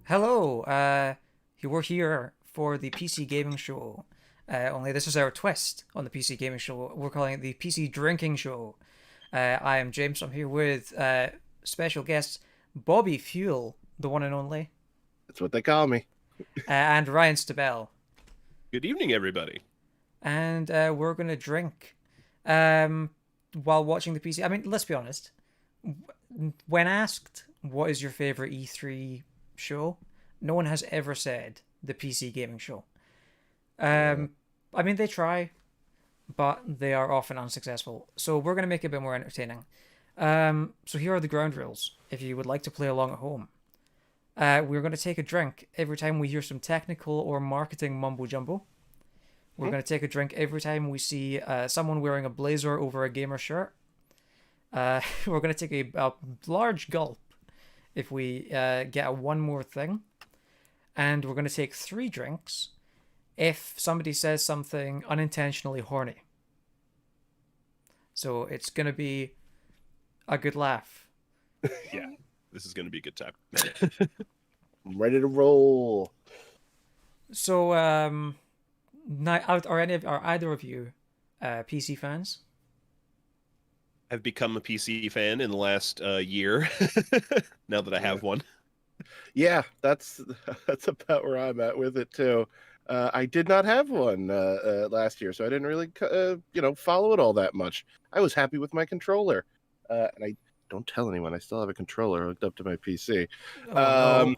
Hello, we're here for the PC Gaming Show. Only this is our twist on the PC Gaming Show. We're calling it the PC Drinking Show. I am James. I'm here with special guest Bobby Fuel, the one and only, That's what they call me. and Ryan Stabell. Good evening, everybody. And we're going to drink while watching the PC. I mean, let's be honest. When asked what is your favorite E3 show, no one has ever said the PC Gaming Show. I mean, they try, but they are often unsuccessful. So we're going to make it a bit more entertaining. So here are the ground rules. If you would like to play along at home, we're going to take a drink every time we hear some technical or marketing mumbo jumbo. We're going to take a drink every time we see someone wearing a blazer over a gamer shirt. We're going to take a large gulp if we get a one more thing. And we're going to take 3 drinks if somebody says something unintentionally horny. So it's going to be a good laugh. Yeah, this is going to be a good time. I'm ready to roll. So, are either of you PC fans? I've become a PC fan in the last year, now that I have one. Yeah, that's about where I'm at with it too. I did not have one last year, so I didn't really, follow it all that much. I was happy with my controller, and I don't tell anyone I still have a controller hooked up to my PC. Oh, no.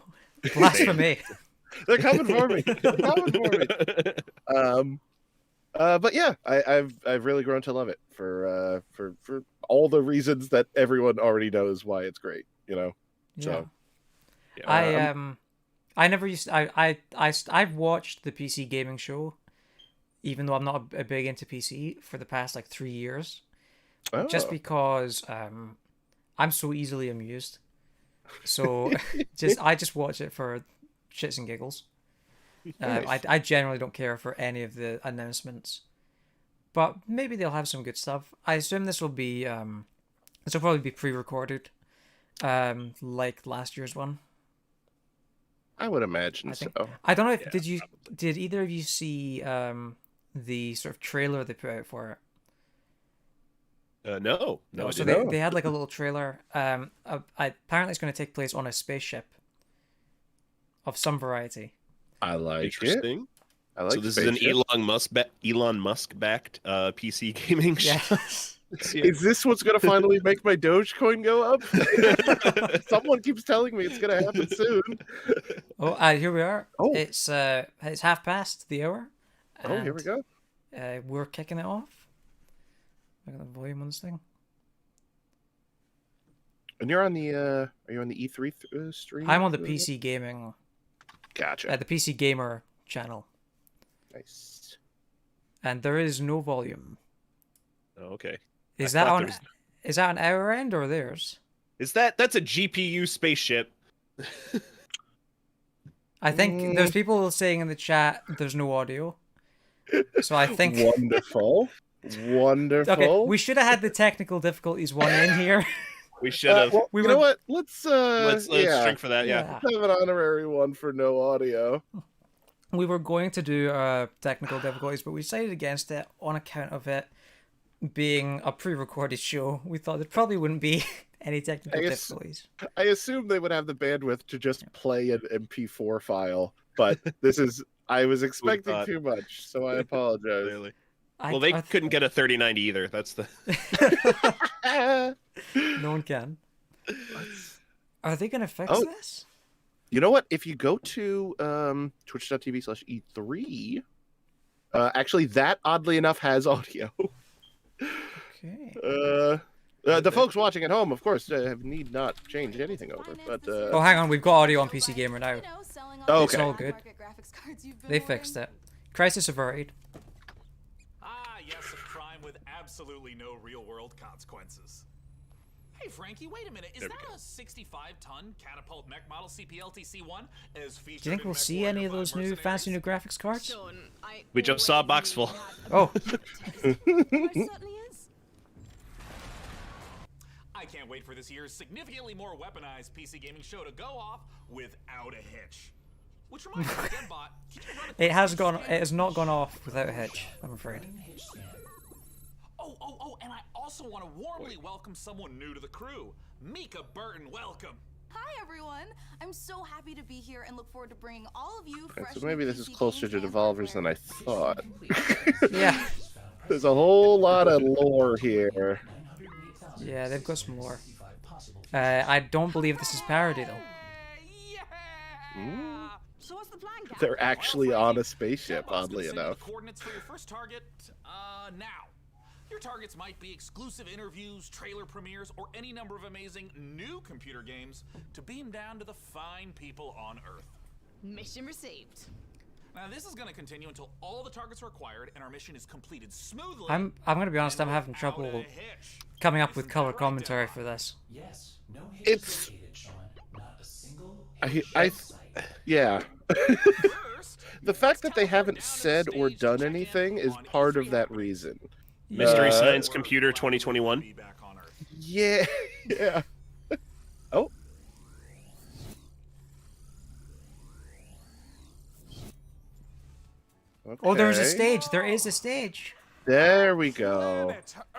Blasphemy. They're coming for me. They're coming for me. But yeah, I've really grown to love it for all the reasons that everyone already knows why it's great. Yeah. So I never used I've watched the PC Gaming Show, even though I'm not a big into PC, for the past like 3 years, just because I'm so easily amused. So I just watch it for shits and giggles. Nice. I generally don't care for any of the announcements, but maybe they'll have some good stuff. I assume this will probably be pre-recorded, like last year's one. I would imagine so. I don't know if Yeah, did either of you see the sort of trailer they put out for it? No, I So didn't. they had like a little trailer. Apparently it's going to take place on a spaceship of some variety. I like it. Interesting. I like. So this spaceship. is an Elon Musk backed PC gaming show. Yeah. Is this what's gonna finally make my Dogecoin go up? Someone keeps telling me it's gonna happen soon. Oh, here we are. Oh. It's 1/2 the hour. Oh, here we go. We're kicking it off. Look at the volume on this thing. And you're on the are you on the E3 stream? I'm on the PC Gaming, Gotcha. the PC Gamer channel, Nice. and there is no volume. Oh, okay. Is I that thought on our end or theirs? that's a GPU spaceship? I think there's people saying in the chat there's no audio. So I think Wonderful. Wonderful. okay, we should have had the technical difficulties one in here. We should have. Well, We you were- know what? Let's Let's drink for that. Yeah. Let's have an honorary one for no audio. We were going to do technical difficulties, but we decided against it on account of it being a pre-recorded show. We thought there probably wouldn't be any technical difficulties. I assume they would have the bandwidth to just play an MP4 file, but I was expecting thought? too much, so I apologize. Clearly. Well, they couldn't get a 3090 either. That's the. No one can. Are they going to fix this? You know what? If you go to twitch.tv/E3, actually, that oddly enough has audio. Okay. The folks watching at home, of course, need not change anything over. But Oh, hang on. We've got audio on PC Gamer now. Oh, It's okay. all good. They fixed it. Crisis averted. Ah, yes, a crime with absolutely no real-world consequences. Hey, Frankie, wait a minute. Is There that we go. a 65-ton catapult mech model CPLTC-1 as featured Do you think in we'll Mech see Warrior any of 5 those new fancy new Mercenaries? graphics cards? We just saw a box full. Oh. I can't wait for this year's significantly more weaponized PC gaming show to go off without a hitch. Which reminds me, Deadbot, can you run a It has not gone off without a hitch, I'm afraid. Oh, and I also want to warmly welcome someone new to the crew. Mika Burton, welcome. Hi everyone! I'm so happy to be here and look forward to bringing all of you fresh So maybe new this is PC closer games to and Devolvers than hardware. I thought. Yeah. There's a whole lot of lore here. Yeah, they've got some lore. I don't believe this is parody, though. Mm. So what's the plan, guys? They're actually on a spaceship, Deadbot's gonna oddly send you enough. the coordinates for your first target now. Your targets might be exclusive interviews, trailer premieres, or any number of amazing new computer games to beam down to the fine people on Earth. Mission received. Now, this is going to continue until all the targets are acquired and our mission is completed smoothly. I'm gonna be honest, I'm and having without trouble a hitch. coming up with Isn't color that right, commentary Deadbot? for this. Yes, no It's- hitches Sean. Not a single I, hitch I, in sight. yeah. First, The fact let's that they teleport haven't down to the said or stage to done check in anything is on part of E3 that happening. reason. Mystery Uh, Science Computer 2021. Be back on Earth. Yeah, yeah. Oh. Oh, there's a Okay. stage. There is a stage. There we go.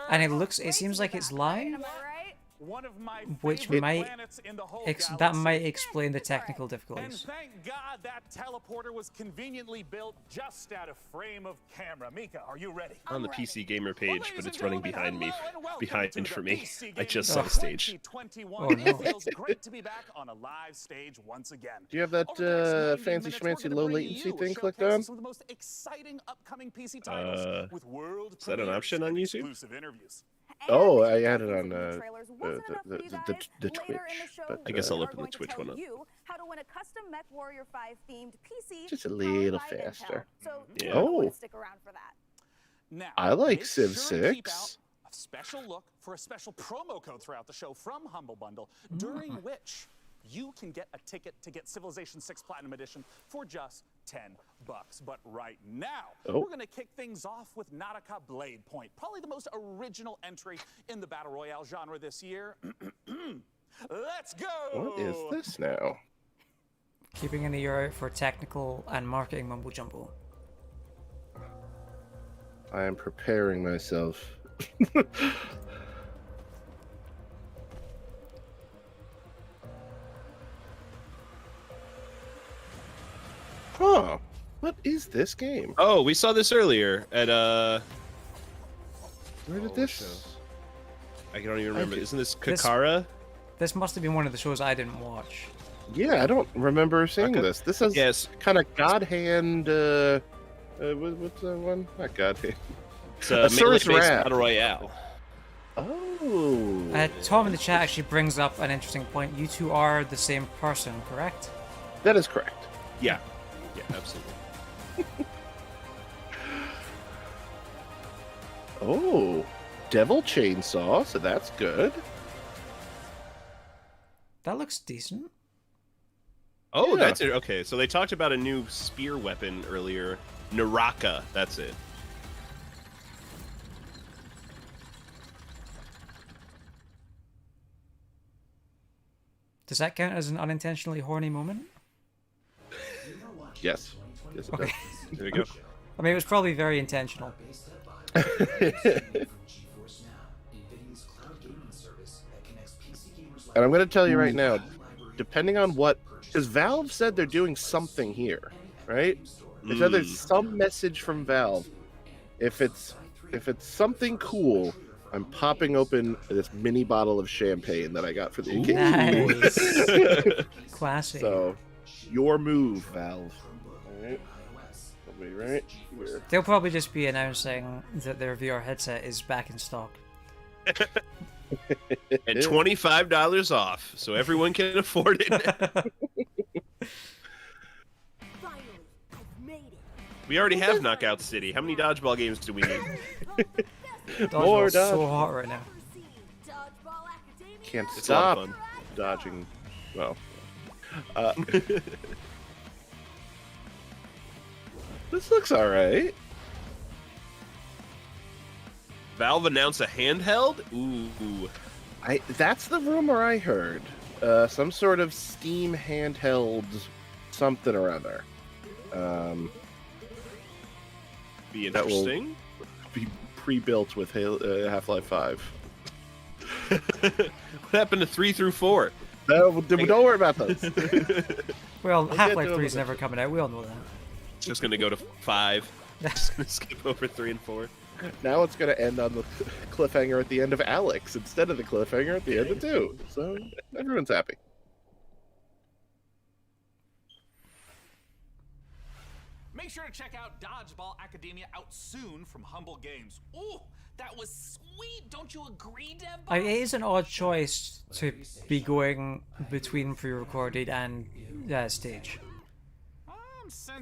And it seems like it's live, Am I right? One of my which favorite might planets in the whole that galaxy. might explain the technical And difficulties. thank God that teleporter was conveniently built just out of frame of camera. Mika, are you ready? On the ready. PC Gamer Well, page, ladies but and it's running gentlemen, behind me. hello and welcome to Behind the for me. PC I just saw Gaming the stage. 2021. Oh, no. It feels great to be back on a live stage once again. Do you have that Over the next 90 fancy minutes, we're schmancy gonna low bring latency you a thing clicked showcase on? of Some of the most exciting upcoming PC titles with world is that an premieres option on and YouTube? exclusive interviews. Oh, And I if added you on think the trailers wasn't enough for you the guys, later in Twitch, the show, but I guess I'll we are open the going to Twitch tell one up. you how to win a custom Mech Warrior 5 themed PC Just a powered little by Intel. faster. So Yeah. you might wanna Oh. stick around for that. Now, I like make Civ sure and keep 6. out a special look for a special promo code throughout the show from Humble Bundle, during which you can get a ticket to get Civilization 6 Platinum Edition for just $10. But right now, Oh. we're going to kick things off with Nautica Blade Point, probably the most original entry in the Battle Royale genre this year. Let's go! What is this now? Keeping an ear out for technical and marketing mumbo jumbo. I am preparing myself. Huh. What is this game? Oh, we saw this earlier at Where did this? I don't even remember. I- Isn't this This- Kakara? This must have been one of the shows I didn't watch. Yeah, I don't remember seeing Okay. this. This is Yes. kind of God Hand. What's that one? Not God Hand. It's A Sur's melee-based Wrath. Battle Royale. Oh. Tom in the chat actually brings up an interesting point. You two are the same person, correct? That is correct. Yeah. Yeah, absolutely. Oh, Devil Chainsaw. So that's good. That looks decent. Oh, Yeah. that's it. Okay, so they talked about a new spear weapon earlier. Naraka, that's it. Does that count as an unintentionally horny moment? Yes. Yes, it Okay. There we go. I mean, it was probably very intentional. does. And I'm going to tell you right now, depending on what, because Valve said they're doing something here, right? They said there's some message from Valve. If it's something cool, I'm popping open this mini bottle of champagne that I got for the occasion. Nice. Classy. So, your move, Valve. All right. I'll be right here. They'll probably just be announcing that their VR headset is back in stock. And $25 off, so everyone can afford it. Finally, I've made it. We already have Knockout City. How many dodgeball games do we need? Dodgeball's dodge. so hot right now. Dodgeball Academia. Can't It's a lot stop of fun. dodging. Well, this looks all right. Valve announced a handheld? Ooh. That's the rumor I heard. Some sort of Steam handheld something or other. Be That will- interesting. Be pre-built with Half-Life 5. What happened to 3 through 4? No, don't worry about those. Well, get Half-Life to 3 is them never coming out. We all know that. It's just gonna go to 5. Just gonna skip over 3 and 4. Now it's going to end on the cliffhanger at the end of Alex instead of the cliffhanger at the end of 2. So everyone's happy. Make sure to check out Dodgeball Academia out soon from Humble Games. Ooh, that was sweet. Don't you agree, Dev? It is an odd choice to be going between pre-recorded and stage.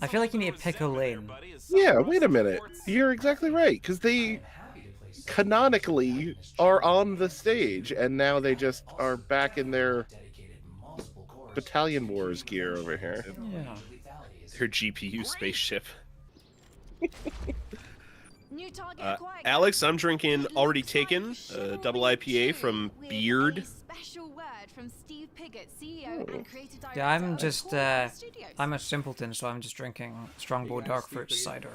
I feel like you need to pick a lane. Yeah, wait a minute. You're exactly right, because they canonically are on the stage, and now they just are back in their Battalion Wars gear over here. Yeah. Her GPU spaceship. New target acquired. Alex, I'm drinking Already Taken, double IPA from With Beard. a special word from Steve Piggott, CEO and creative director Yeah, I'm of just, Tornado Studios. I'm a simpleton, so I'm just drinking Strongbow Dark Fruit Cider.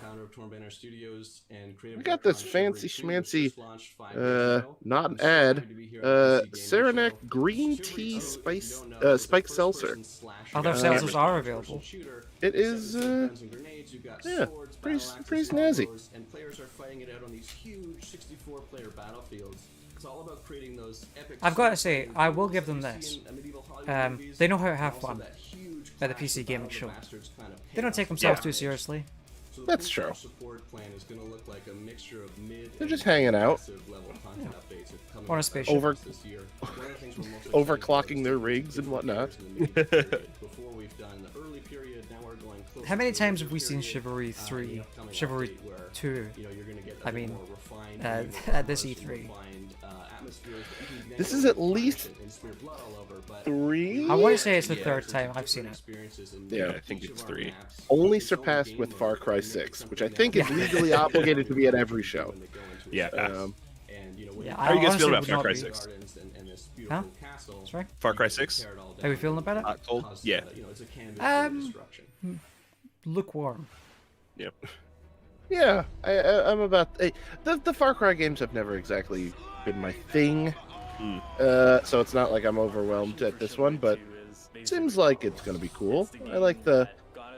We got this fancy schmancy, not an ad, Saranac green tea spiked seltzer. Other seltzers are available. It is, yeah, pretty snazzy. And players are fighting it out on these huge 64-player battlefields. It's all about creating those epic. I've got to say, I will give them this. They know how to have fun at the PC gaming show. They don't take themselves too seriously. That's true. Support plan is going to look like a mixture of mid They're just hanging out, level content updates coming On a out spaceship. this year. One of the things we're most overclocking their rigs and whatnot. Before we've done the early period, now we're going close. How many times have we seen Chivalry 3, Chivalry 2, You know, you're going to get I mean, more refined at this E3? This is at least 3. I want to say it's the third time I've seen it. Yeah, I think it's 3. Only surpassed with Far Cry 6, which I think is legally obligated to be at every show. Yeah. Yeah, How are you guys feeling honestly about would Far not Cry be- 6? Huh? Sorry? Far Cry 6? How are we feeling about it? Hot, cold? Yeah. Lukewarm. Yep. Yeah, I'm about. The Far Cry games have never exactly been my thing, so it's not like I'm overwhelmed at this one. But it seems like it's gonna be cool. I like the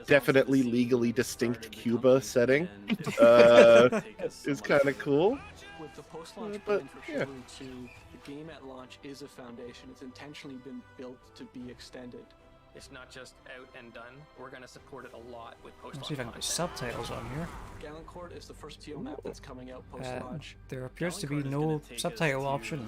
definitely legally distinct Cuba setting. Is kind of cool. With the post-launch But, plan for yeah. Chivalry 2, the game at launch is a foundation. It's intentionally been built to be extended. It's not just out and done. We're going to support it a lot with Let's post-launch see if I can put content. subtitles on here. Gallancourt is the first TO map that's coming out post-launch. There appears to be no subtitle option.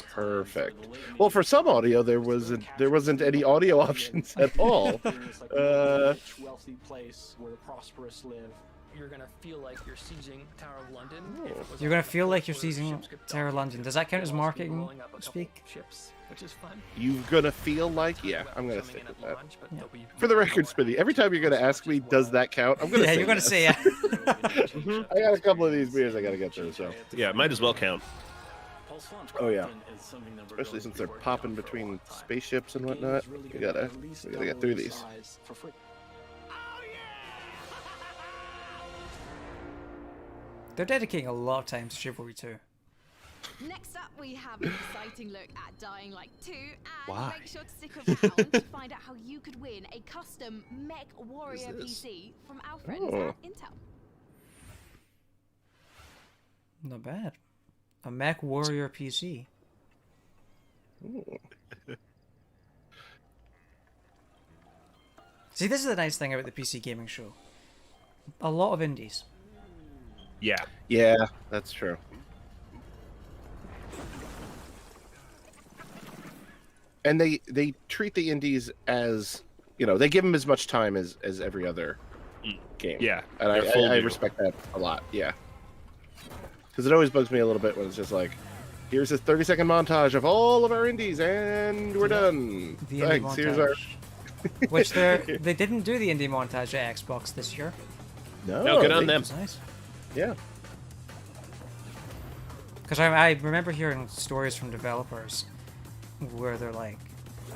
Perfect. Well, for some audio, there wasn't any audio options at all. It's like a rich, wealthy place where the prosperous live. You're going to feel like you're sieging Tower of London. If it was You're gonna on feel like you're where the seizing ships get Tower of docked, London. Does that count as you'll also be marketing rolling up a couple speak? ships, which is fun. You're gonna feel like, yeah, I'm gonna Coming stick in with at that. launch, but there'll be For the record, Smithy, every time you're gonna ask me, does that count? I'm gonna Yeah, say you're gonna yes. say yeah. I got a couple of these beers I gotta get through, so. Yeah, it might as well count. Oh yeah. Especially since they're popping between spaceships and whatnot. We gotta get through these. For free. They're dedicating a lot of time to Chivalry 2. Next up, we have an exciting look at Dying Light 2, and Why? make sure to stick around to find out how you could win a custom Mech Warrior this? PC from our friends Oh. at Intel. Not bad. A Mech Warrior PC. See, this is the nice thing about the PC gaming show. A lot of indies. Yeah. Yeah, that's true. And they treat the indies as, they give them as much time as every other game. Yeah. And they're full I due. respect that a lot, yeah. Because it always bugs me a little bit when it's just like, here's a 30-second montage of all of our indies, and we're done. The indie Thanks, here's our... montage. Which they didn't do the indie montage at Xbox this year. No, No, good on them. That's nice. Yeah. Because I remember hearing stories from developers where they're like,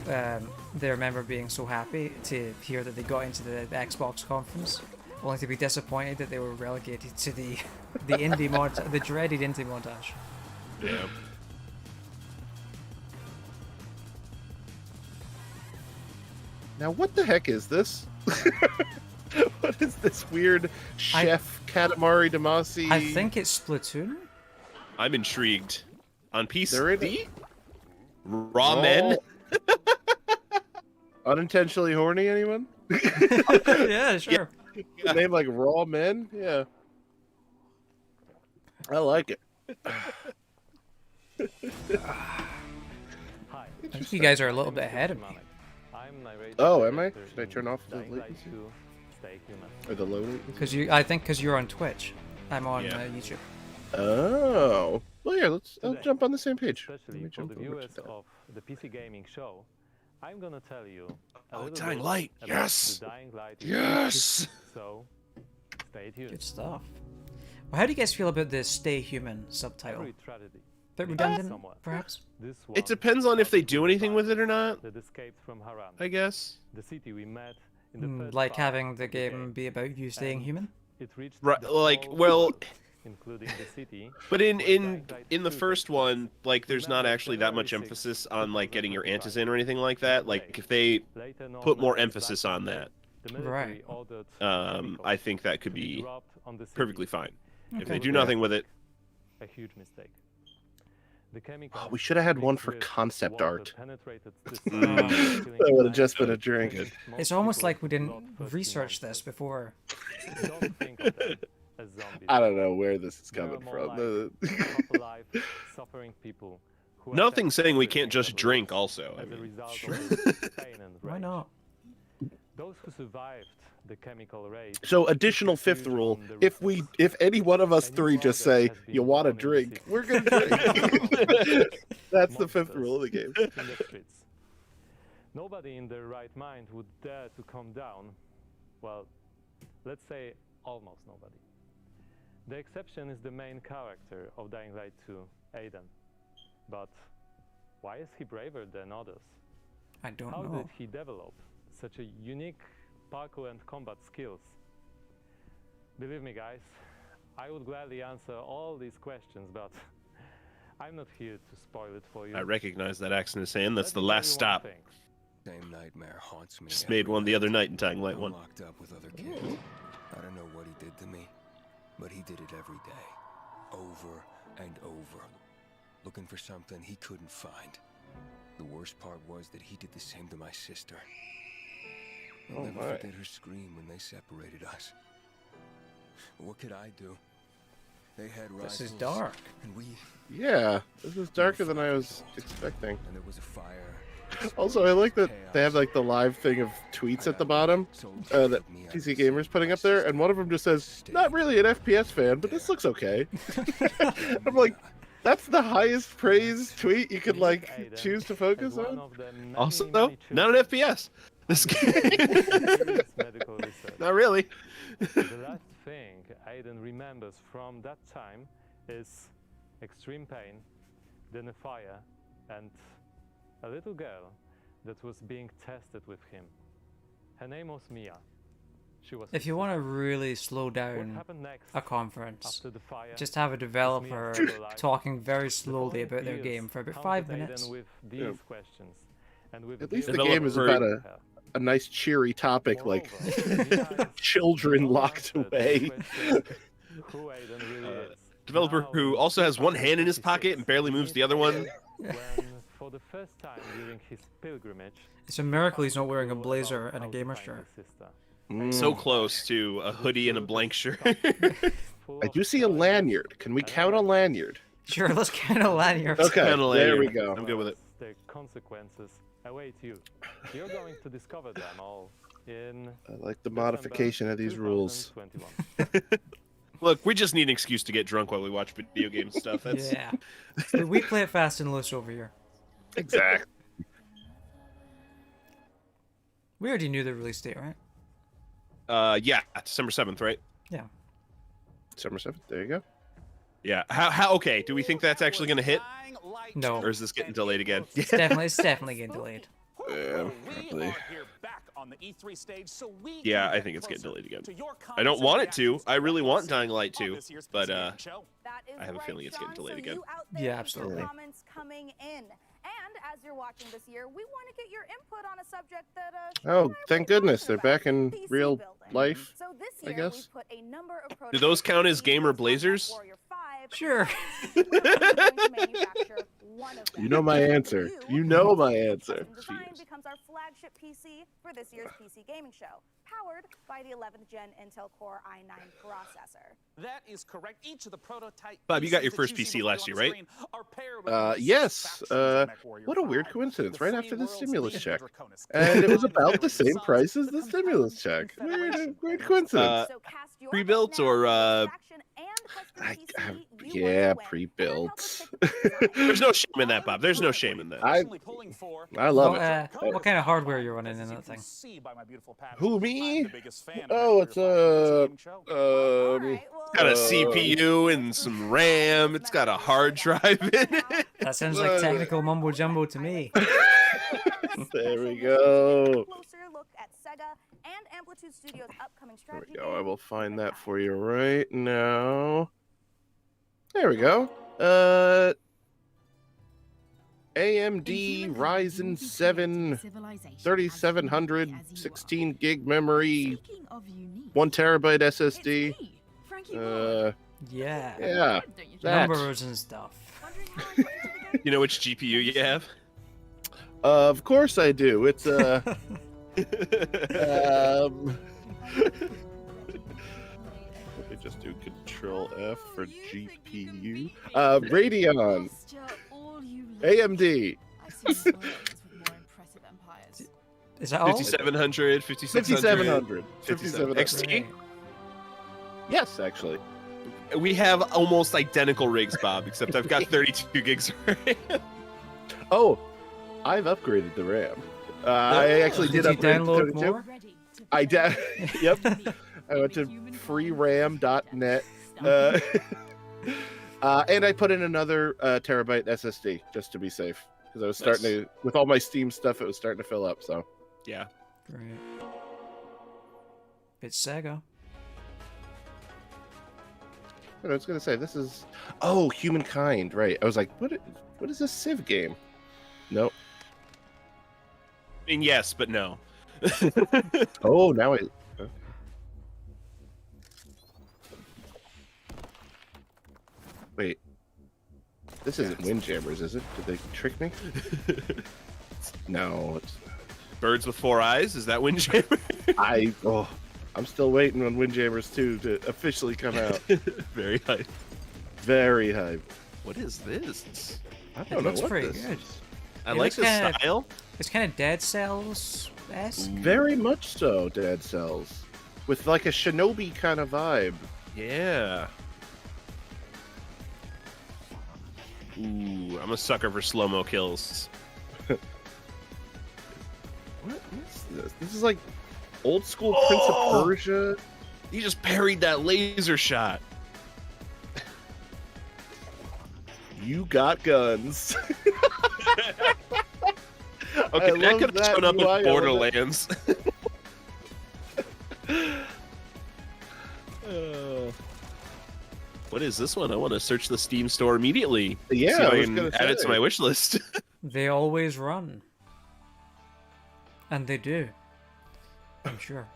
they remember being so happy to hear that they got into the Xbox conference, only to be disappointed that they were relegated to the the dreaded indie montage. Yeah. Now, what the heck is this? What is this weird Chef Katamari Damacy? I think it's Splatoon. I'm intrigued. On They're in PC? Ramen? Unintentionally horny, anyone? Yeah, sure. A name like Raw Men? Yeah. I like it. Hi, I think you guys are a little bit ahead of me. I'm narrator. Oh, am I? director Should I turn in off the Dying Light latency? 2, Stay Human. Or the low latency? Because you're on Twitch. I'm on Yeah. YouTube. Oh. Well, yeah, I'll Today, jump on the same page. Let Especially me for the jump over viewers to that. of the PC Gaming Show, I'm gonna tell you a Oh, little Dying bit Light, about yes! the Dying Light Yes! So, stay tuned. Good stuff. Well, how do you guys feel about the "Stay Human" subtitle? Every tragedy, Bit begins redundant, somewhere. perhaps. This It one depends on if they do started anything with it or not, that escaped from Haran, I guess. the city we met in the first Like part having the of game be about you staying And human. It reached Right, the like, whole well, world, including the city. but in where in Dying Light in the 2 first takes place. one, like, there's not Remember, actually that much January emphasis 6th, on, like, getting your 2025. antis in or anything like that. Like, if they Later known put more as emphasis Black on Monday, that, the military Right. ordered I chemicals think that could to be dropped on the city. perfectly fine. If Okay. they do nothing with it, A huge mistake. The chemicals Oh, we should have had one mixed for with concept water art. penetrated the Mm. city, killing That would have plants just been a and drink. most It's almost people like we didn't bloodthirsty research this monsters. before. Don't think of them as zombies. I don't know where this is They are coming more from. like half alive, suffering people who nothing attack saying we others can't just in their drink. lives Also, I as a mean, result Sure. of this pain and Why rage. not? Those who survived the chemical rage. So additional took fifth refuge rule: on the if any one of us A new three just order say has been you want to born in the drink, city. we're gonna drink. That's the fifth Monsters rule of the game. in the streets. Nobody in their right mind would dare to come down. Well, let's say almost nobody. The exception is the main character of Dying Light 2, Aiden. But why is he braver than others? I don't How know. did he develop such a unique parkour and combat skills? Believe me, guys, I would gladly answer all these questions, but I'm not here to spoil it for you. I recognize that axe in his hand. That's Let the me tell last you one stop. thing. Same nightmare haunts me. Just every made one the night. other night in Dying Light I'm 1. locked up with other kids. I don't know what he did to me, but he did it every day, over and over, looking for something he couldn't find. The worst part was that he did the same to my sister. I'll Oh never my. forget her scream when they separated us. What could I do? They had rifles. This is dark. And we Yeah, this is darker than I was expecting. and there was a fire. Also, I like that they have like the live thing of tweets at the bottom that PC Gamer's putting up there, and one of them just says, "Not really an FPS fan, but this looks okay." I'm like, that's the highest praise tweet you could like Aiden choose to as focus one on. of the many, Also, many not an FPS. This game. serious medical research. Not really. The last thing Aiden remembers from that time is extreme pain, then a fire, and a little girl that was being tested with him. Her name was Mia. She was. If you want to really slow what down happened next a conference, after the fire? just have a developer still alive? talking very The slowly following about their years game for about haunted 5 Aiden minutes. With these Yeah. questions, and with At least the developers game is Developer- about a nice cheery topic like Moreover, Mia is children no locked answer to away. question who Aiden really is. Developer Now who also has one hand in his pocket and barely moves the other one. When, for the first time during his pilgrimage, It's a miracle he's not wearing a knew blazer about and a how to gamer find shirt. his sister. So close to a hoodie and a blank shirt. Full I of do see a challenges lanyard. Can we and count a lanyard? Sure, let's count a lanyard. Okay, Kinda there we lanyard. go. I'm good with it. The consequences await you. You're going to discover them all in I like the modification of these rules. 2021. Look, we just need an excuse to get drunk while we watch video game stuff. That's Yeah. We play it fast and loose over here. Exactly. We already knew the release date, right? yeah, December 7th, right? Yeah. December 7th. There you go. Yeah. How? Okay. Do we think that's actually going to hit, No, or is this getting delayed again? it's definitely getting delayed. Yeah, We probably. are here back on the E3 stage, so we Yeah, can I get think it's getting closer delayed again. to your I don't comments and want it to. reactions I to really what want you've Dying seen Light on 2, this year's but PC Gaming Show. That is I have a right, feeling it's getting Sean, delayed so again. you out there, Yeah, keep absolutely. your comments coming in. And as you're watching this year, we want to get your input on a subject that Sean Oh, and I are thank pretty goodness they're passionate back in about, PC real building. life. So this I year, guess. we put a number of Do those count as PCs gamer based on blazers? Warrior 5, Sure. but we're only going to manufacture one of them. You know my answer. You know my answer. Custom Design becomes our flagship PC for this year's PC Gaming Show, powered by the 11th Gen Intel Core i9 processor. That is correct. Each of the prototype Bob, you got PCs your that first see PC before last you year, on the right? screen are paired with the Yes. factions of MechWarrior What a weird 5. coincidence, The right free after the world's stimulus leading check. Draconis. And it was Combined about with the the same sons, price as the the stimulus compelling check. Weird Confederation. coincidence. So cast your Pre-built vote now or, for which faction and custom PC you yeah, want to win. pre-built. And help us pick the design. There's no shame in that, Bob. There's no shame in that. I love What, it. what kind of hardware are you running in that thing? Who, me? Oh, it's Got a CPU and some RAM. It's got a hard drive in it. That sounds like technical mumbo jumbo to me. There we go. Closer look at Sega and Amplitude Studios' upcoming There strategy we go. game, I will find that Humankind. for you right now. There we go. AMD Ryzen 7 3700 16 gig memory, 1 terabyte SSD. Yeah. Yeah, that. Numbers and stuff. You know which GPU you have? Of course I do. It's let me just do Control F for GPU. Radeon. AMD. Is that all? 5700, 5600, 5700. XT? Yes, actually. We have almost identical rigs, Bob, except I've got 32 gigs of RAM. Oh, I've upgraded the RAM. I actually did you upgrade to download 32. more? I did. Yep. I went to freeram.net. And I put in another terabyte SSD just to be safe because I was starting to, with all my Steam stuff, it was starting to fill up. So Yeah. Great. It's Sega. I was gonna say this is Humankind, right? I was like, what is this Civ game? Nope. I mean, yes, but no. Oh, now it. Wait, this isn't Windjammers, is it? Did they trick me? No, it's Birds with Four Eyes? Is that Windjammer? I'm still waiting on Windjammers 2 to officially come out. Very hype. Very hype. What is this? I It don't know looks what pretty this good. is. I It like looks the kinda- style. It's kind of Dead Cells-esque. Very much so, Dead Cells, with like a Shinobi kind of vibe. Yeah. Ooh, I'm a sucker for slow-mo kills. What is this? This is like old school Prince of Persia. He just parried that laser shot. You got guns. Okay, I that love could have that shown up UI in element. Borderlands. What is this one? I want to search the Steam store immediately. Yeah, See if I I was can gonna add it to say. my wish list. They always run. And they do. I'm sure.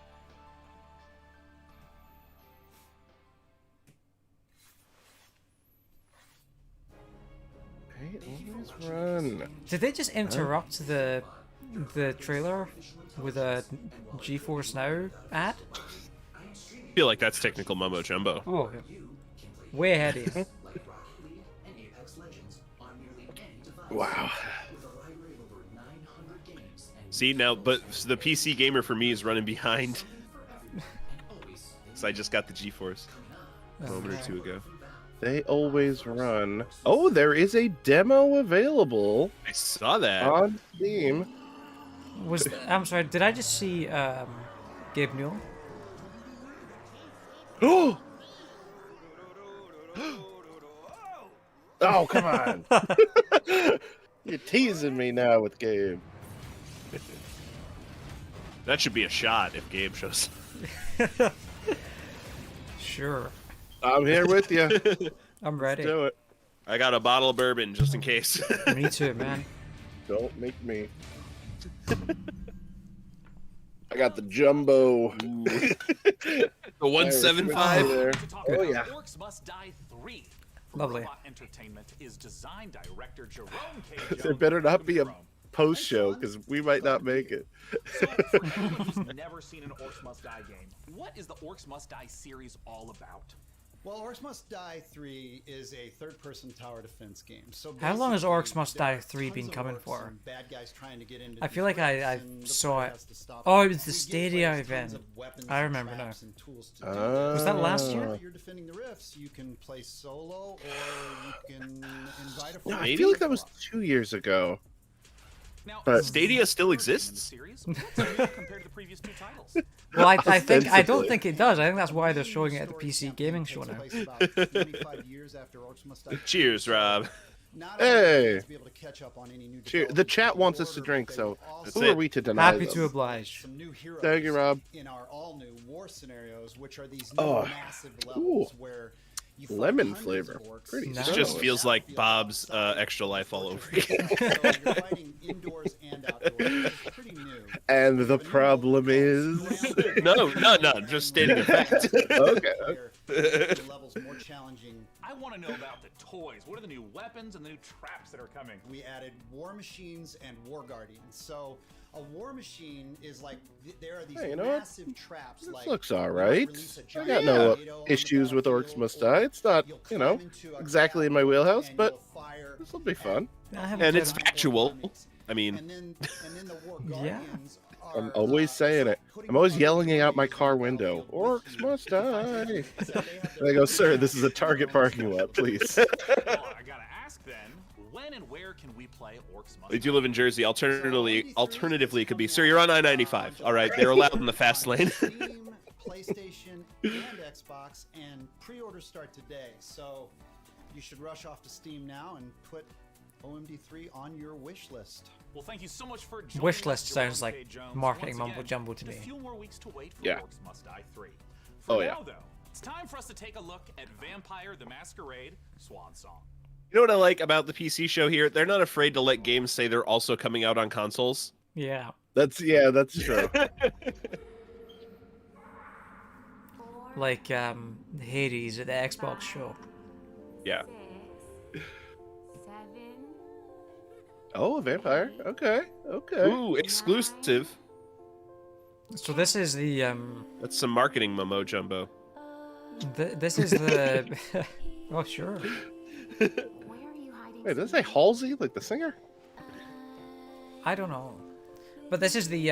Hey, always run. Did they just interrupt the trailer with a GeForce Now ad? I feel like that's technical mumbo jumbo. Oh, way ahead of you. Wow. See now, but the PC gamer for me is running behind. So I just got the GeForce a moment or two ago. They always run. Oh, there is a demo available I saw that. on Steam. I'm sorry, did I just see Gabe Newell? Oh! Oh, come on. You're teasing me now with Gabe. That should be a shot if Gabe shows. Sure. I'm here with you. I'm ready. Let's do it. I got a bottle of bourbon just in case. Me too, man. Don't make me. I got the jumbo. The 175. There. Oh yeah. Orcs Must Die 3. Lovely. Robot Entertainment is design director Jerome K. There Jones better not from be a Jerome. post show because we might not make it. So, for anyone who's never seen an Orcs Must Die game, what is the Orcs Must Die series all about? Well, Orcs Must Die 3 is a third-person tower defense game. So How long has basically, Orcs Must there Die are 3 been tons of coming orcs for? and bad guys trying to get into I these feel like I rifts, and the saw player it. has to stop Oh, them. it was the We give Stadia players tons event. of weapons I and remember now. traps and tools to do this. Was that last year? While you're defending the rifts, you can play solo, or you can invite a No, friend. I feel like that was 2 years ago. Now, But- Stadia still in the exists? series, what's new compared to the previous two titles? Well, I don't Ostensibly. think it does. I think that's why they're showing it at the PC gaming show now. Takes place about 25 years after Orcs Must Die. Cheers, Rob. Not Hey. everyone to be able to catch up on any new Cheer. The developments chat in wants us to order, drink, but so they will That's who it. are we to deny Happy them? to oblige. some new heroes Thank you, Rob. in our all-new war scenarios, which are these new Oh, massive levels cool. where you fight Lemon hundreds flavor. of orcs. Pretty Nice. This just solid. feels like Bob's Extra Life all over again. So you're fighting indoors and outdoors, which is pretty new. And the problem is. No, just stating a fact. Okay. The levels more challenging. I want to know about the toys. What are the new weapons and the new traps that are coming? We added war machines and war guardians. So a war machine is like there are these Hey, you know what? massive traps. This like looks all you right. release a I giant got no tornado on the issues with Orcs battlefield, Must or Die. It's not, you'll you know, climb into a exactly in my gap wheelhouse, and but you'll fire this will be fun. I haven't And played it's it. factual. I mean, and then the war Yeah. guardians I'm are, always saying it. putting I'm always other yelling out my warriors car on the window. battlefield with Orcs you must to fight die. them. So they have And I go, sir, this is a Target parking lot, please. Well, I gotta ask then, when and where can we play Orcs Must we do Die? live in Jersey. Alternatively, it could be, sir, you're on I-95. All right, they're allowed in the fast lane. Steam, PlayStation, and Xbox, and pre-orders start today. So you should rush off to Steam now and put OMD3 on your wish list. Well, thank you so much for joining Wish us, list Jerome sounds like K. Jones. marketing Once mumbo again, jumbo to just me. A few more weeks to wait for Yeah. Orcs Must Die 3. For Oh, now, yeah. though, it's time for us to take a look at Vampire the Masquerade Swan Song. You know what I like about the PC show here? They're not afraid to let games say they're also coming out on consoles. Yeah. That's true. Like Hades at the Xbox show. Yeah. Oh, a vampire. Okay. Okay. Ooh, exclusive. So this is the That's some marketing mumbo jumbo. this is the oh sure. Wait, did it say Halsey, like the singer? I don't know. But this is the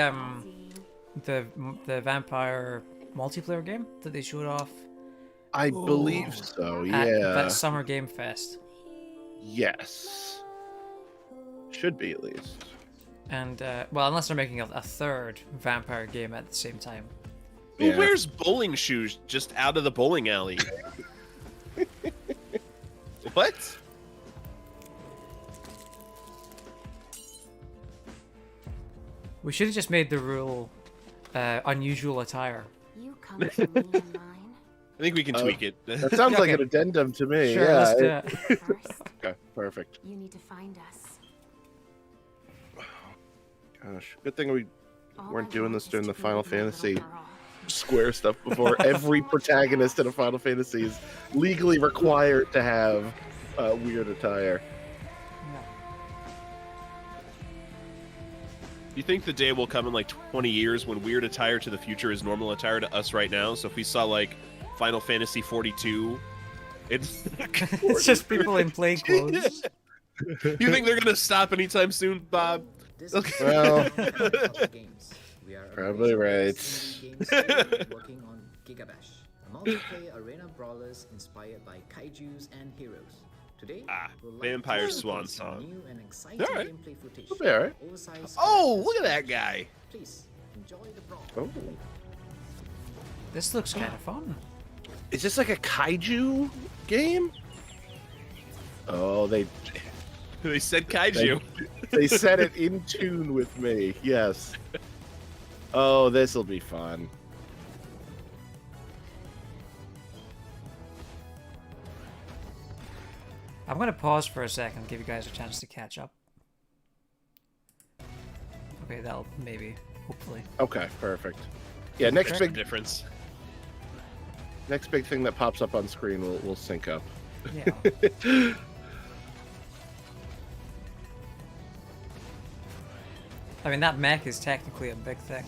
vampire multiplayer game that they showed off I believe so. at Yeah. that Summer Game Fest. Yes. Should be at least. And well, unless they're making a third vampire game at the same time. Who Yeah. wears bowling shoes just out of the bowling alley? What? We should have just made the rule unusual attire. You come to me in mine. I think we can tweak it. That sounds like Okay. an addendum to me. Sure, yeah. let's do it. First, Okay, perfect. you need to find us. Gosh, good thing we All weren't I doing want this is during to the be Final with my little Fantasy girl. Square stuff before. Every protagonist in a Final Fantasy is legally required to have weird attire. Do you think the day will come in like 20 years when weird attire to the future is normal attire to us right now? So if we saw like Final Fantasy 42, it's It's just people in plain clothes. You think they're gonna stop anytime soon, Bob? Well, games. We are probably right. game studio working on Gigabash, a multiplayer arena brawlers inspired by kaijus and heroes. Today, we'll Vampire to Swan showcase some Song. new and exciting Alright. gameplay footage. It'll be alright. Oversized Oh, characters look at that and guy. Please enjoy the brawl. Oh. This looks kind of fun. Is this like a kaiju game? Oh, they said kaiju. They said it in tune with me. Yes. Oh, this'll be fun. I'm gonna pause for a second, give you guys a chance to catch up. Okay, that'll maybe, hopefully. Okay, perfect. Yeah, next big difference. Next big thing that pops up on screen will sync up. Yeah. I mean, that mech is technically a big thing.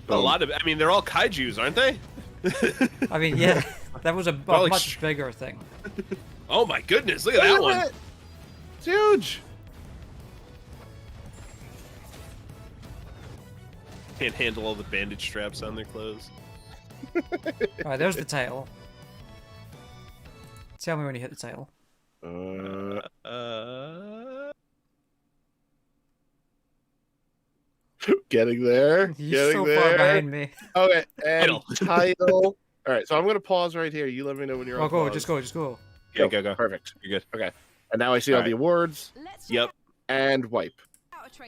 A lot of, I mean, they're all kaijus, aren't they? I mean, yeah, that was a Probably much bigger thing. Oh my goodness, look at that one. It's huge. Can't handle all the bandage straps on their clothes. Alright, there's the title. Tell me when you hit the title. Getting there. You're Getting so there. far behind me. Okay, and title. All right, so I'm gonna pause right here. You let me know when you're on. Go, pause. just go. Yeah, go. Perfect. You're good. Okay, and now I see all the awards. Yep. And wipe.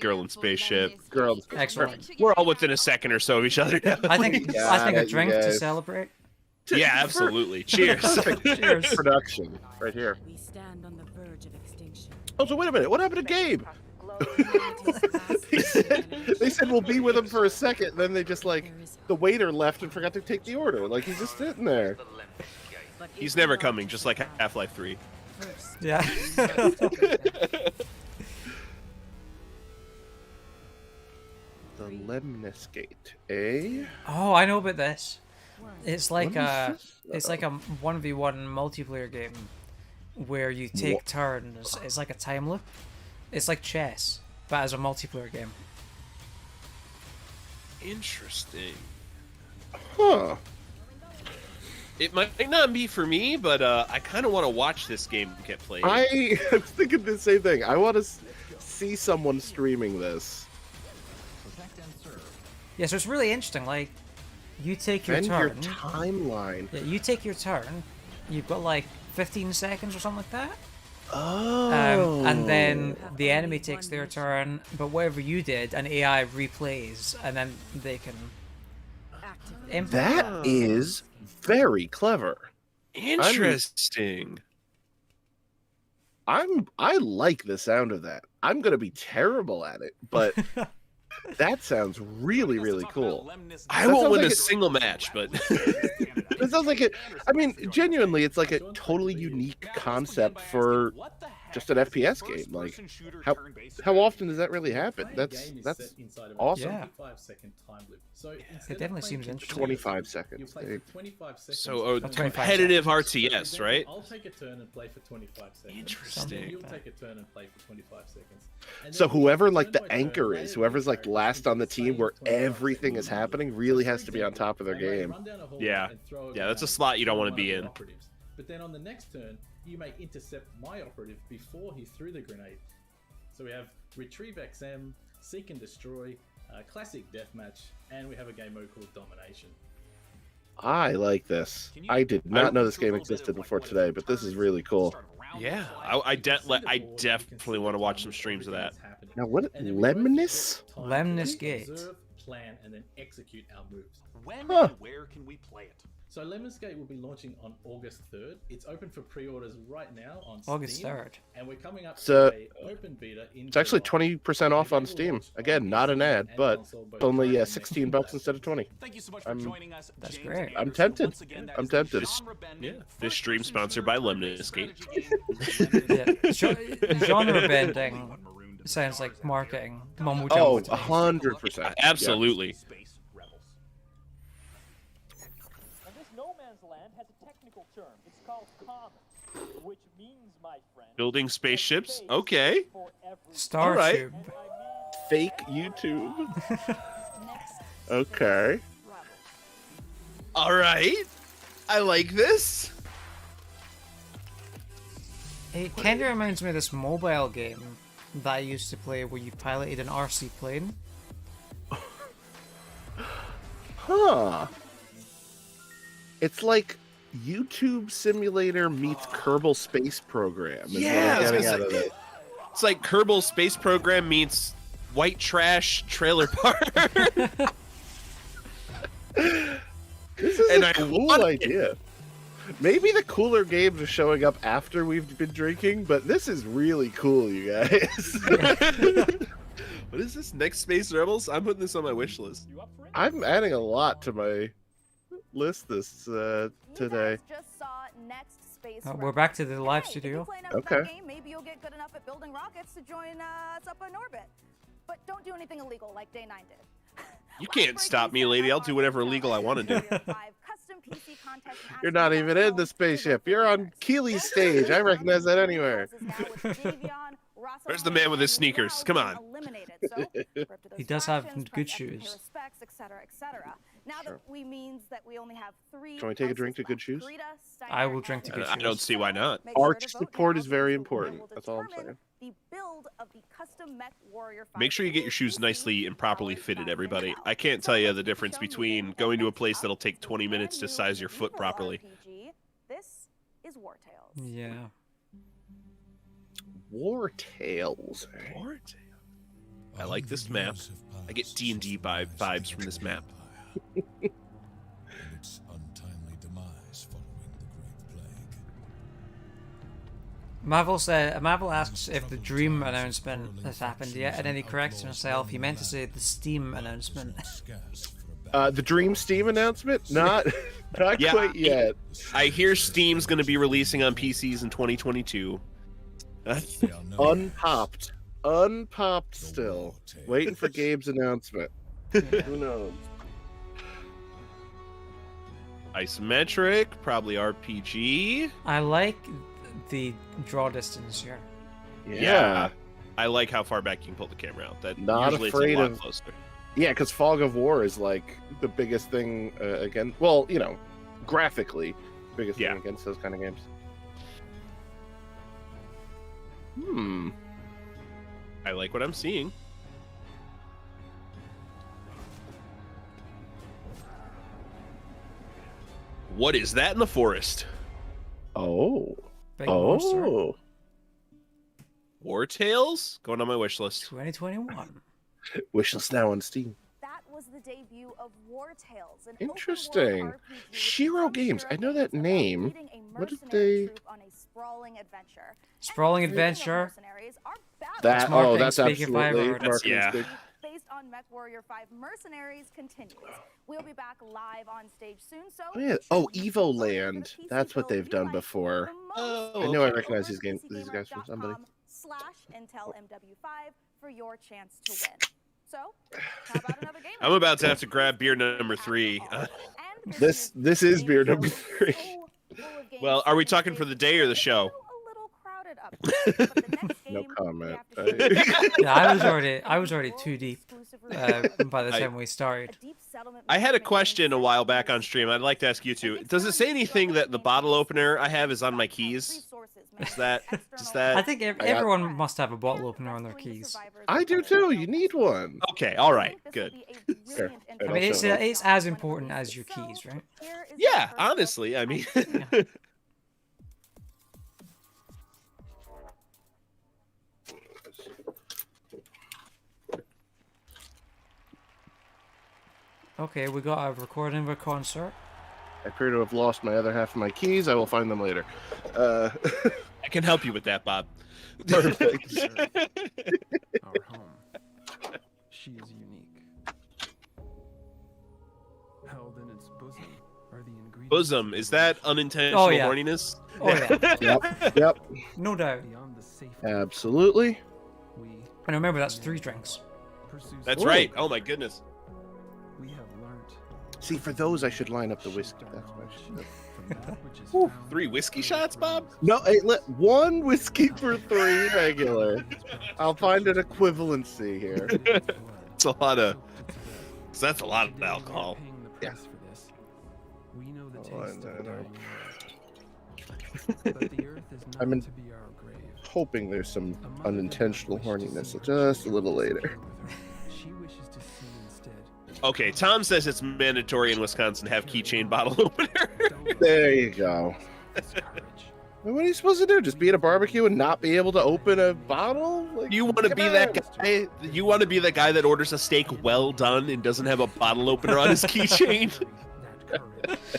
Girl in spaceship. Girl. Excellent. We're all within a second or so of each other now. I think a drink to celebrate. Yeah, absolutely. Cheers. Cheers. Production right here. We stand on the verge of extinction. Oh, so wait a minute. What happened to Gabe? they said we'll be with him for a second. Then they just the waiter left and forgot to take the order. Like he's just sitting there. He's never coming, just like Half-Life 3. Yeah. The Lemnis Gate, eh? Oh, I know about this. It's like What is it's like a 1v1 multiplayer game where you take turns. It's like a time loop. It's like chess, but as a multiplayer game. Interesting. Huh. It might not be for me, but I kind of want to watch this game get played. I was thinking the same thing. I want to see someone streaming this. Yeah, so it's really interesting. Like, you take your And turn. your timeline. Yeah, you take your turn. You've got like 15 seconds or something like that. Oh. And then the enemy takes their turn, but whatever you did, an AI replays, and then they can. That is very clever. Interesting. I like the sound of that. I'm gonna be terrible at it, but that sounds really, really cool. I won't win a single match, but it sounds like it. I mean, genuinely, it's like a totally unique concept for just an FPS game. Like, how often does that really happen? That's awesome. Yeah. It definitely seems interesting. 25 seconds. So competitive RTS, right? I'll take a turn and play for 25 seconds. Interesting. You'll take a turn and play for 25 seconds. So whoever the anchor is, whoever's last on the team where everything is happening, really has to be on top of their game. Yeah, that's a slot you don't want to be in. But then on the next turn, you may intercept my operative before he threw the grenade. So we have Retrieve XM, Seek and Destroy, Classic Deathmatch, and we have a game mode called Domination. I like this. I did not know this game existed before today, but this is really cool. Yeah, I definitely want to watch some streams of that. Now, what? Lemnis? Lemnis Gate. Observe, plan, and then execute our moves. When and where can we play it? So Lemnis Gate will be launching on August 3rd. It's open for pre-orders right now on August Steam. 3rd. And we're coming up So, to a open beta in It's actually July. 20% off on Steam. Again, not an ad, but only $16 instead of 20. Thank you so much for joining us. That's James great. I'm tempted. I'm tempted. Yeah, this stream sponsored by Lemnis Gate. Yeah. Genre bending sounds like marketing. Mumbo Oh, jumbo. 100%. Absolutely. And this no man's land has a technical term. It's called common, which means, my friend, Building spaceships. Okay. Startube. Fake YouTube. Okay. All right. I like this. It kind of reminds me of this mobile game that I used to play where you piloted an RC plane. Huh. It's like YouTube Simulator meets Kerbal Space Program. Is Yeah, what I'm getting out of it. It's like Kerbal Space Program meets White Trash Trailer Park. This is a cool idea. Maybe the cooler games are showing up after we've been drinking, but this is really cool, you guys. What is this? Next Space Rebels? I'm putting this on my wish list. I'm adding a lot to my list this today. Just saw Next Space We're back to the live studio. Okay. Game, maybe you'll get good enough at building rockets to join us up in orbit. But don't do anything illegal like Day 9 did. You can't stop me, lady. I'll do whatever illegal I want to do. You're not even in the spaceship. You're on Keely's stage. I recognize that anywhere. Where's the man with his sneakers? Come on. He does have good shoes. Now that we means that we only have 3. Can we take a drink to Good Shoes? I will drink to Good Shoes. I don't see why not. Arch support is very important. That's all I'm saying. The build of the custom mech warrior. Make sure you get your shoes nicely and properly fitted, everybody. I can't tell you the difference between going to a place that'll take 20 minutes to size your foot properly. This is War Tales. Yeah. War Tales. War Tales. I like this map. I get D&D vibes from this map. Its untimely demise following the Great Plague. Marvel asks if the Dream announcement has happened yet, and then he corrects himself. He meant to say the Steam announcement. The Dream Steam announcement? Not quite yet. I hear Steam's going to be releasing on PCs in 2022. Unpopped still. Waiting for Gabe's announcement. Who knows? Isometric, probably RPG. I like the draw distance here. Yeah. I like how far back you can pull the camera out. That Not usually afraid it's a lot of closer. Yeah, because Fog of War is like the biggest thing again. Well, you know, graphically, biggest thing against those kind of games. I like what I'm seeing. What is that in the forest? Oh. Big monster. War Tales? Going on my wish list. 2021. Wish list now on Steam. That was the debut of War Tales. Interesting. Shiro Games. I know that name. What did they... Sprawling Adventure. That's absolutely marketing. Yeah. Based on Mech Warrior 5 Mercenaries continues. We'll be back live on stage soon. So Evo Land. That's what they've done before. I know I recognize these guys from somebody. /IntelMW5 for your chance to win. So, how about another game? I'm about to have to grab beer number 3. This is beer number 3. Well, are we talking for the day or the show? No comment. Yeah, I was already too deep by the time we started. I had a question a while back on stream. I'd like to ask you two. Does it say anything that the bottle opener I have is on my keys? Is that I think everyone must have a bottle opener on their keys. I do too. You need one. Okay, all right, good. Here, I mean, it's as important as your keys, right? Yeah, honestly, I mean. Okay, we got a recording of a concert. I appear to have lost my other half of my keys. I will find them later. I can help you with that, Bob. Perfect. Our home. She is unique. Held in its bosom are the ingredients. Bosom, is that unintentional horniness? Oh yeah. Yep. No doubt. Absolutely. And remember, that's 3 drinks. That's right. Oh my goodness. We have learned. See, for those I should line up the whiskey. That's what I should have. 3 whiskey shots, Bob? No, 1 whiskey for 3 regular. I'll find an equivalency here. It's a lot of. That's a lot of alcohol. Yeah. We know the Oh, taste I of know. dying but the earth is not I'm to be our grave. hoping there's some unintentional horniness just a little later. She wishes to see instead. Okay, Tom says it's mandatory in Wisconsin to have keychain bottle opener. There you go. What are you supposed to do? Just be at a barbecue and not be able to open a bottle? Like, You want to be that guy? You want to be the guy that orders a steak well done and doesn't have a bottle opener on his keychain?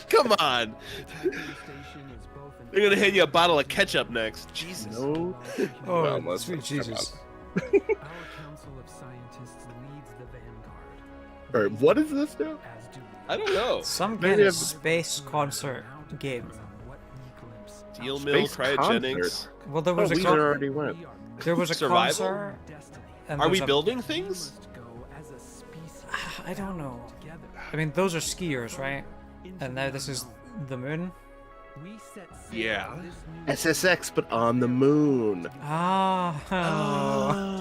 Come on. They're gonna hand you a bottle of ketchup next. Jesus. No. Oh, Well, sweet Jesus. Our council of scientists leads the vanguard. All right, what is this now? I don't know. Some Maybe kind of I've- space concert game. Steel mill Space cryogenics. concert. Well, there was Oh, a we already went. there was a Survival? concert. And Are there we was building things? I don't know. I mean, those are skiers, right? And now this is the moon. Yeah. SSX, but on the moon. Ah.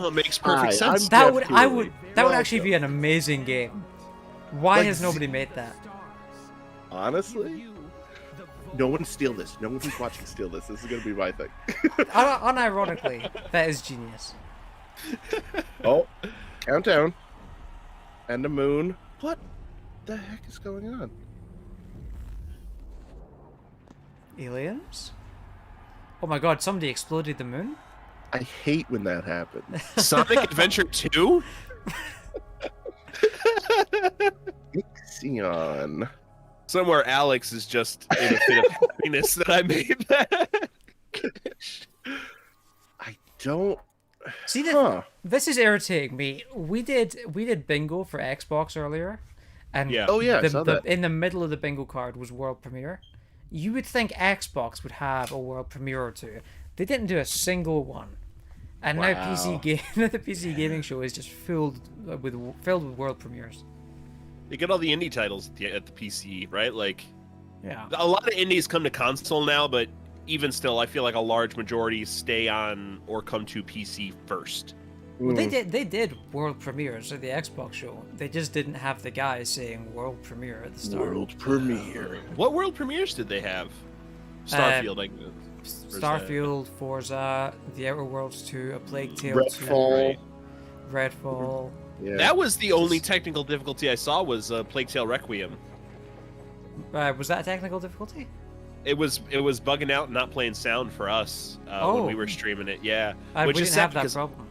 Oh, makes perfect sense. That would actually be an amazing game. Why Like has nobody made that? Honestly, no one steal this. No one who's watching steal this. This is gonna be my thing. Unironically, that is genius. Oh, countdown. And the moon. What the heck is going on? Aliens? Oh my god, somebody exploded the moon? I hate when that happens. Sonic Adventure 2? Ixion. Somewhere Alex is just in a fit of happiness that I made that. I don't. See, Huh. this is irritating me. We did bingo for Xbox earlier, and Yeah. Oh, yeah, I saw that. in the middle of the bingo card was world premiere. You would think Xbox would have a world premiere or two. They didn't do a single one, and now Wow. the PC gaming show is just filled with world premieres. You get all the indie titles at the PC, right? Like, Yeah. a lot of indies come to console now, but even still, I feel like a large majority stay on or come to PC first. Well, they did world premieres at the Xbox show. They just didn't have the guy saying world premiere at the start. World premiere. What world premieres did they have? Starfield, I guess. Starfield, Forza, The Outer Worlds 2, A Plague Tale Redfall. 2, Redfall. Yeah. That was the only technical difficulty I saw was Plague Tale Requiem. Was that a technical difficulty? It was bugging out and not playing sound for us when we were streaming it. Yeah, we which is didn't sad have that because- problem.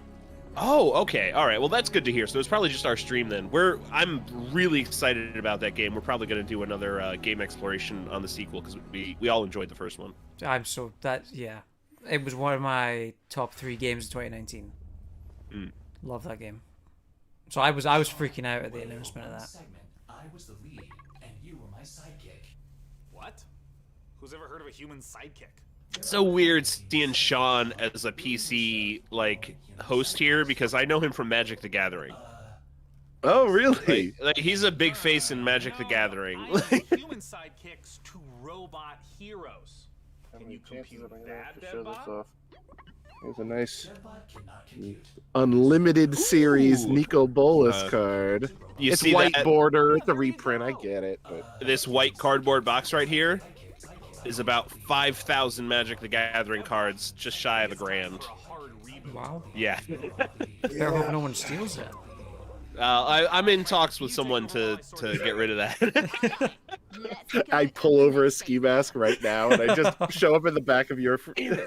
Oh, okay, all right. Well, that's good to hear. So it's probably just our stream then. I'm really excited about that game. We're probably going to do another game exploration on the sequel because we all enjoyed the first one. It was one of my top 3 games of 2019. Mm. Love that game. So I was freaking out at the announcement of that. Segment, I was the lead, and you were my sidekick. What? Who's ever heard of a human sidekick? It's so weird seeing Sean as a PC host here because I know him from Magic the Gathering. Oh, really? Like he's a big face in Magic the Gathering. I know human sidekicks to robot heroes. Can you compute that, Deadbot? There's a nice unlimited series Nico Bolas card. You It's see white that? border. It's a reprint. I get it. But This white cardboard box right here is about 5,000 Magic the Gathering cards, just shy of $1,000. Wow. Yeah. Better hope no one steals it. I'm in talks with someone to get rid of that. I pull over a ski mask right now, and I just show up in the back of your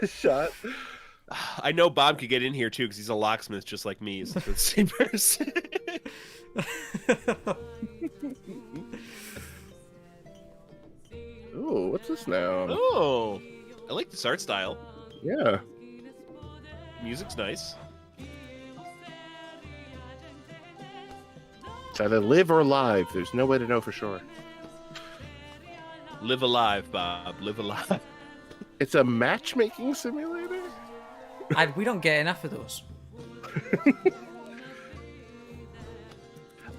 shot. I know Bob could get in here too because he's a locksmith just like me. He's the same person. Ooh, what's this now? Oh, I like this art style. Yeah. Music's nice. It's either live or live. There's no way to know for sure. Live alive, Bob. Live alive. It's a matchmaking simulator? We don't get enough of those.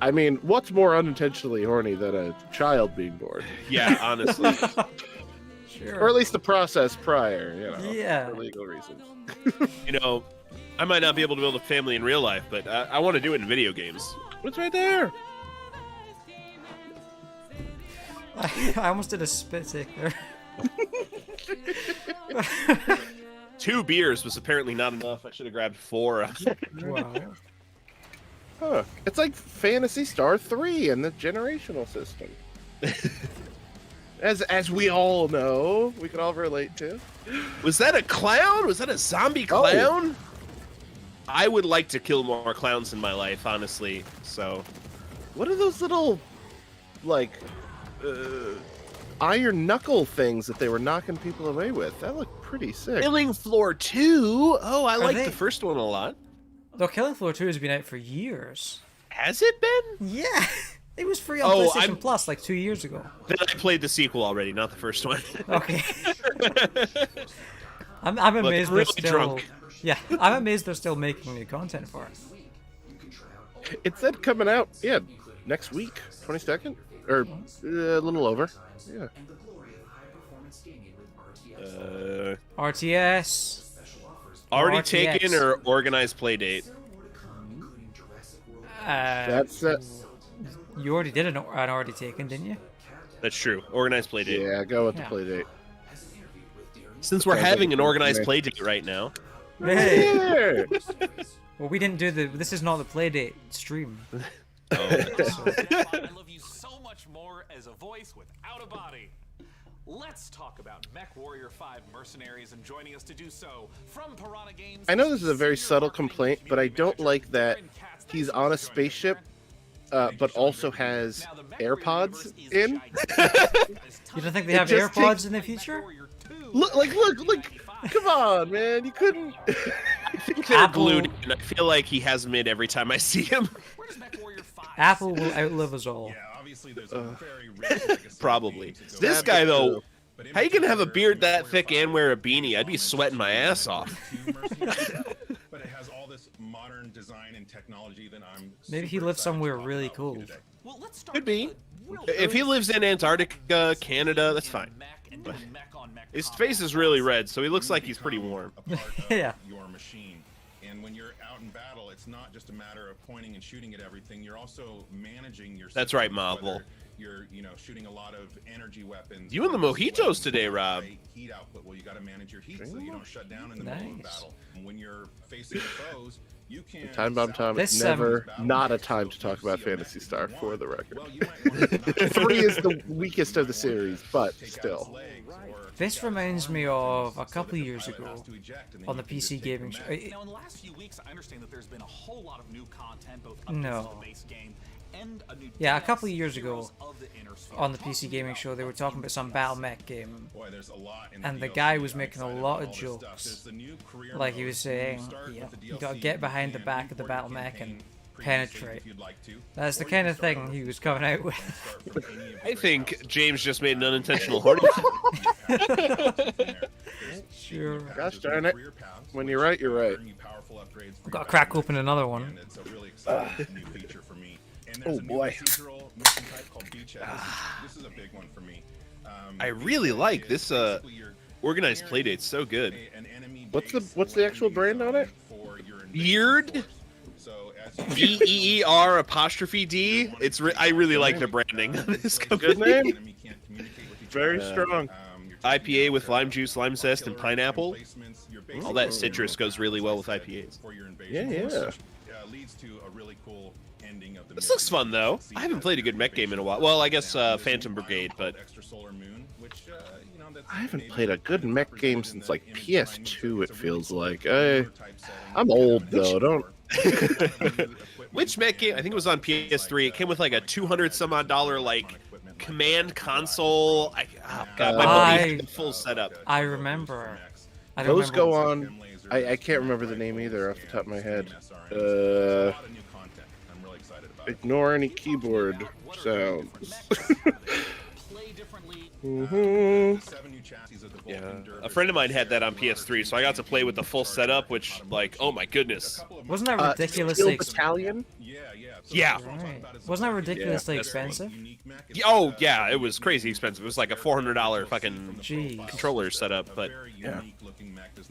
I mean, what's more unintentionally horny than a child being born? Yeah, honestly. Sure. Or at least the process prior, Yeah. for legal reasons. You know, I might not be able to build a family in real life, but I want to do it in video games. What's right there? I almost did a spit take there. 2 beers was apparently not enough. I should have grabbed 4. Wow. Huh. It's like Phantasy Star 3 and the generational system. As we all know, we can all relate to. Was that a clown? Was that a zombie clown? I would like to kill more clowns in my life, honestly. So, what are those little, like, iron knuckle things that they were knocking people away with? That looked pretty sick. Killing Floor 2? Oh, I like the first one a lot. Though Killing Floor 2 has been out for years. Has it been? Yeah. It was free on PlayStation Plus like 2 years ago. Then I played the sequel already, not the first one. Okay. I'm amazed they're still drunk. Yeah, I'm amazed they're still making new content for it. It said coming out, next week, 22nd, or a little over. Yeah. RTS. Already RTX. taken or organized play date? That's You already did an already taken, didn't you? That's true. Organized play date. Yeah, go with the play date. Since we're having an organized play date right now. Hey. Well, we didn't do this is not the play date stream. I love you so much more as a voice without a body. Let's talk about Mech Warrior 5 Mercenaries, and joining us to do so from Piranha Games. I know this is a very subtle complaint, but I don't like that he's on a spaceship, but also has AirPods in. You don't think they have AirPods in the future? Look! Come on, man! You couldn't. I think they're glued in. I feel like he has mid every time I see him. Apple will outlive us all. Probably. This guy though, how you gonna have a beard that thick and wear a beanie? I'd be sweating my ass off. But it has all this modern design and technology that I'm. Maybe he lives somewhere really cool. Could be. If he lives in Antarctica, Canada, that's fine. But his face is really red, so he looks like he's pretty warm. Yeah. Your machine, and when you're out in battle, it's not just a matter of pointing and shooting at everything. You're also managing your. That's right, Marvel. You're, shooting a lot of energy weapons. You and the mojitos today, Rob. Heat output. Well, you got to manage your heat so you don't shut down in the middle of the battle. And when you're facing your foes, you can. Time bomb Tom is never not a time to talk about Phantasy Star, for the record. 3 is the weakest of the series, but still. This reminds me of a couple of years ago on the PC gaming show. Now, in the last few weeks, I understand that there's been a whole lot of new content, both updates to the base game and a new. Yeah, a couple of years ago on the PC gaming show, they were talking about some battle mech game, and the guy was making a lot of jokes. Like he was saying, you gotta get behind the back of the battle mech and penetrate. That's the kind of thing he was coming out with. I think James just made an unintentional hoarding. Sure. Gosh darn it. When you're right, you're right. I've got to crack open another one. Oh boy. I really like this organized playdate. So good. What's the actual brand on it? Beard. BEER apostrophe D. I really like the branding of this company. Good name. Very strong. IPA with lime juice, lime zest, and pineapple. All that citrus goes really well with IPAs. Yeah. This looks fun though. I haven't played a good mech game in a while. Well, I guess Phantom Brigade, but I haven't played a good mech game since like PS2. It feels like I'm old though. Don't. Which mech game? I think it was on PS3. It came with like a $200-some-odd like command console. God, my buddy had the full setup. I remember. Those go on. I can't remember the name either off the top of my head. Ignore any keyboard sounds. Yeah, a friend of mine had that on PS3, so I got to play with the full setup, which, like, oh my goodness. Wasn't that ridiculously expensive? Battalion? Yeah. Right. Wasn't that ridiculously expensive? Oh, yeah, it was crazy expensive. It was like a $400 fucking controller setup, but yeah.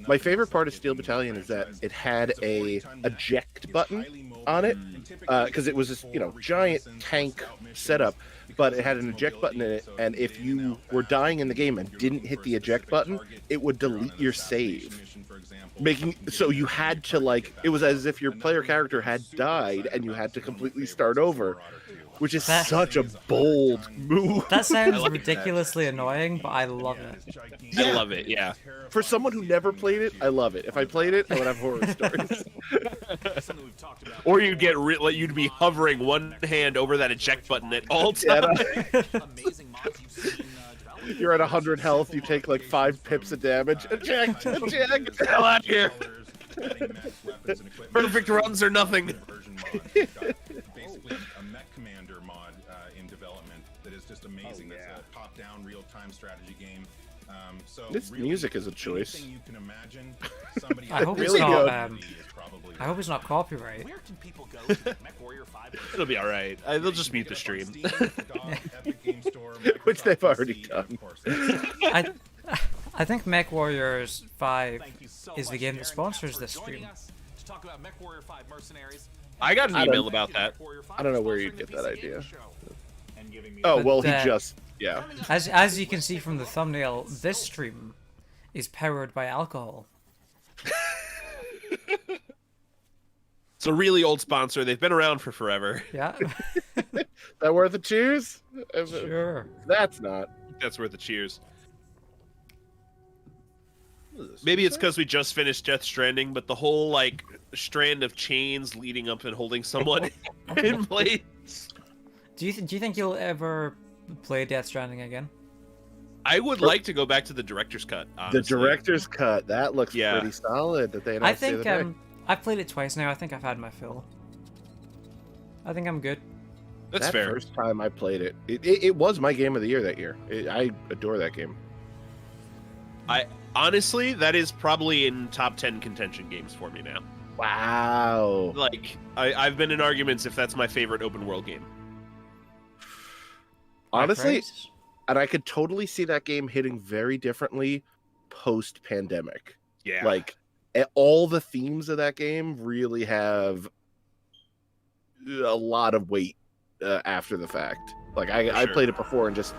My favorite part of Steel Battalion is that it had a eject button on it, because it was this, giant tank setup, but it had an eject button in it, and if you were dying in the game and didn't hit the eject button, it would delete your save. So you had to, it was as if your player character had died and you had to completely start over. which is such a bold move. That sounds ridiculously annoying, but I love it. I love it, yeah. For someone who never played it, I love it. If I played it, I would have horror stories. Or you'd get you'd be hovering one hand over that eject button at all times. You're at 100 health, you take like 5 pips of damage. Eject! Eject! Get the hell out of here! Perfect runs or nothing. Basically, a mech commander mod in development that is just amazing. It's a top-down, real-time strategy game. So This really, music is a choice. anything you can imagine, somebody I hope it's really not. good. I hope it's not copyright. Where can people go to Mech Warrior 5? It'll be alright. They'll just mute the stream. Which they've already done. I think Mech Warriors 5 is the game that sponsors this stream. To talk about Mech Warrior 5 Mercenaries. I got an email about that. I don't know where you'd get that idea. Oh, well, he just... Yeah. As you can see from the thumbnail, this stream is powered by alcohol. It's a really old sponsor. They've been around for forever. Yeah. That worth a cheers? Sure. That's not. That's worth a cheers. Maybe it's because we just finished Death Stranding, but the whole like strand of chains leading up and holding someone in place. Do you think you'll ever play Death Stranding again? I would like to go back to the director's cut. Honestly. The director's cut, that looks pretty solid. That they I think I've played it twice now. I think I've had my fill. I think I'm good. That's that fair. First time I played it, it was my game of the year that year. I adore that game. Honestly, that is probably in top 10 contention games for me now. Wow. Like, I've been in arguments if that's my favorite open world game. Honestly, and I could totally see that game hitting very differently post-pandemic. Yeah. Like, all the themes of that game really have a lot of weight after the fact. Like, I played it before and just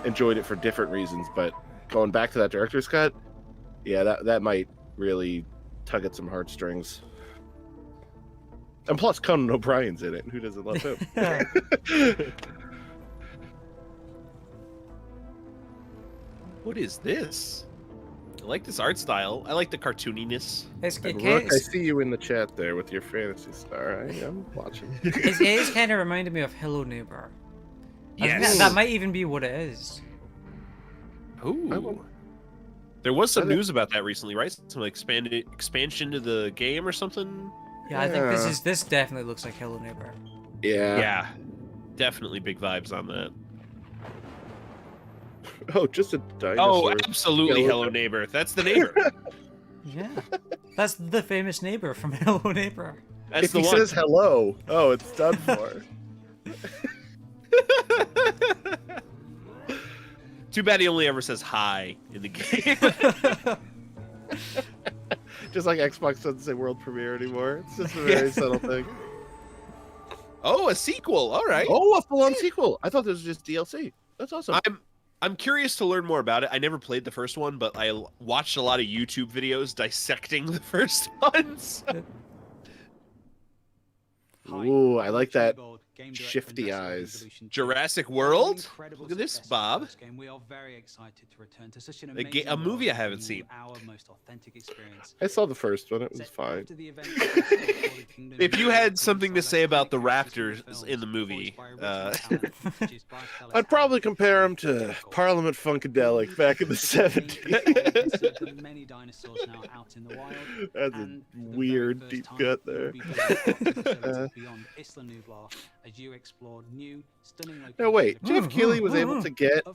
enjoyed it for different reasons, but going back to that director's cut, yeah, that might really tug at some heartstrings. And plus, Conan O'Brien's in it. Who doesn't love him? What is this? I like this art style. I like the cartooniness. Rook, I see you in the chat there with your Fantasy Star. I'm watching. It is kind of reminding me of Hello Neighbor. Yes. That might even be what it is. Ooh. There was some news about that recently, right? Some expansion to the game or something? Yeah, I think this definitely looks like Hello Neighbor. Yeah. Yeah. Definitely big vibes on that. Oh, just a dinosaur. Oh, absolutely Hello Neighbor. That's the neighbor. Yeah. That's the famous neighbor from Hello Neighbor. That's if he says hello, oh, it's done for. Too bad he only ever says hi in the game. Just like Xbox doesn't say world premiere anymore. It's just a very subtle thing. Oh, a sequel. All right. Oh, a full-on sequel. I thought this was just DLC. That's awesome. I'm curious to learn more about it. I never played the first one, but I watched a lot of YouTube videos dissecting the first ones. Ooh, I like that shifty eyes. Jurassic World? Look at this, Bob. We are very excited to return to such an A movie I haven't seen. Our most authentic experience. I saw the first one. It was fine. If you had something to say about the raptors in the movie, I'd probably compare them to Parliament Funkadelic back in the 70s. Many dinosaurs now out in the wild. That's a weird deep cut there. Beyond Isla Nublar, as you explored new, stunning locations. No, wait. Jeff Keighley was able to get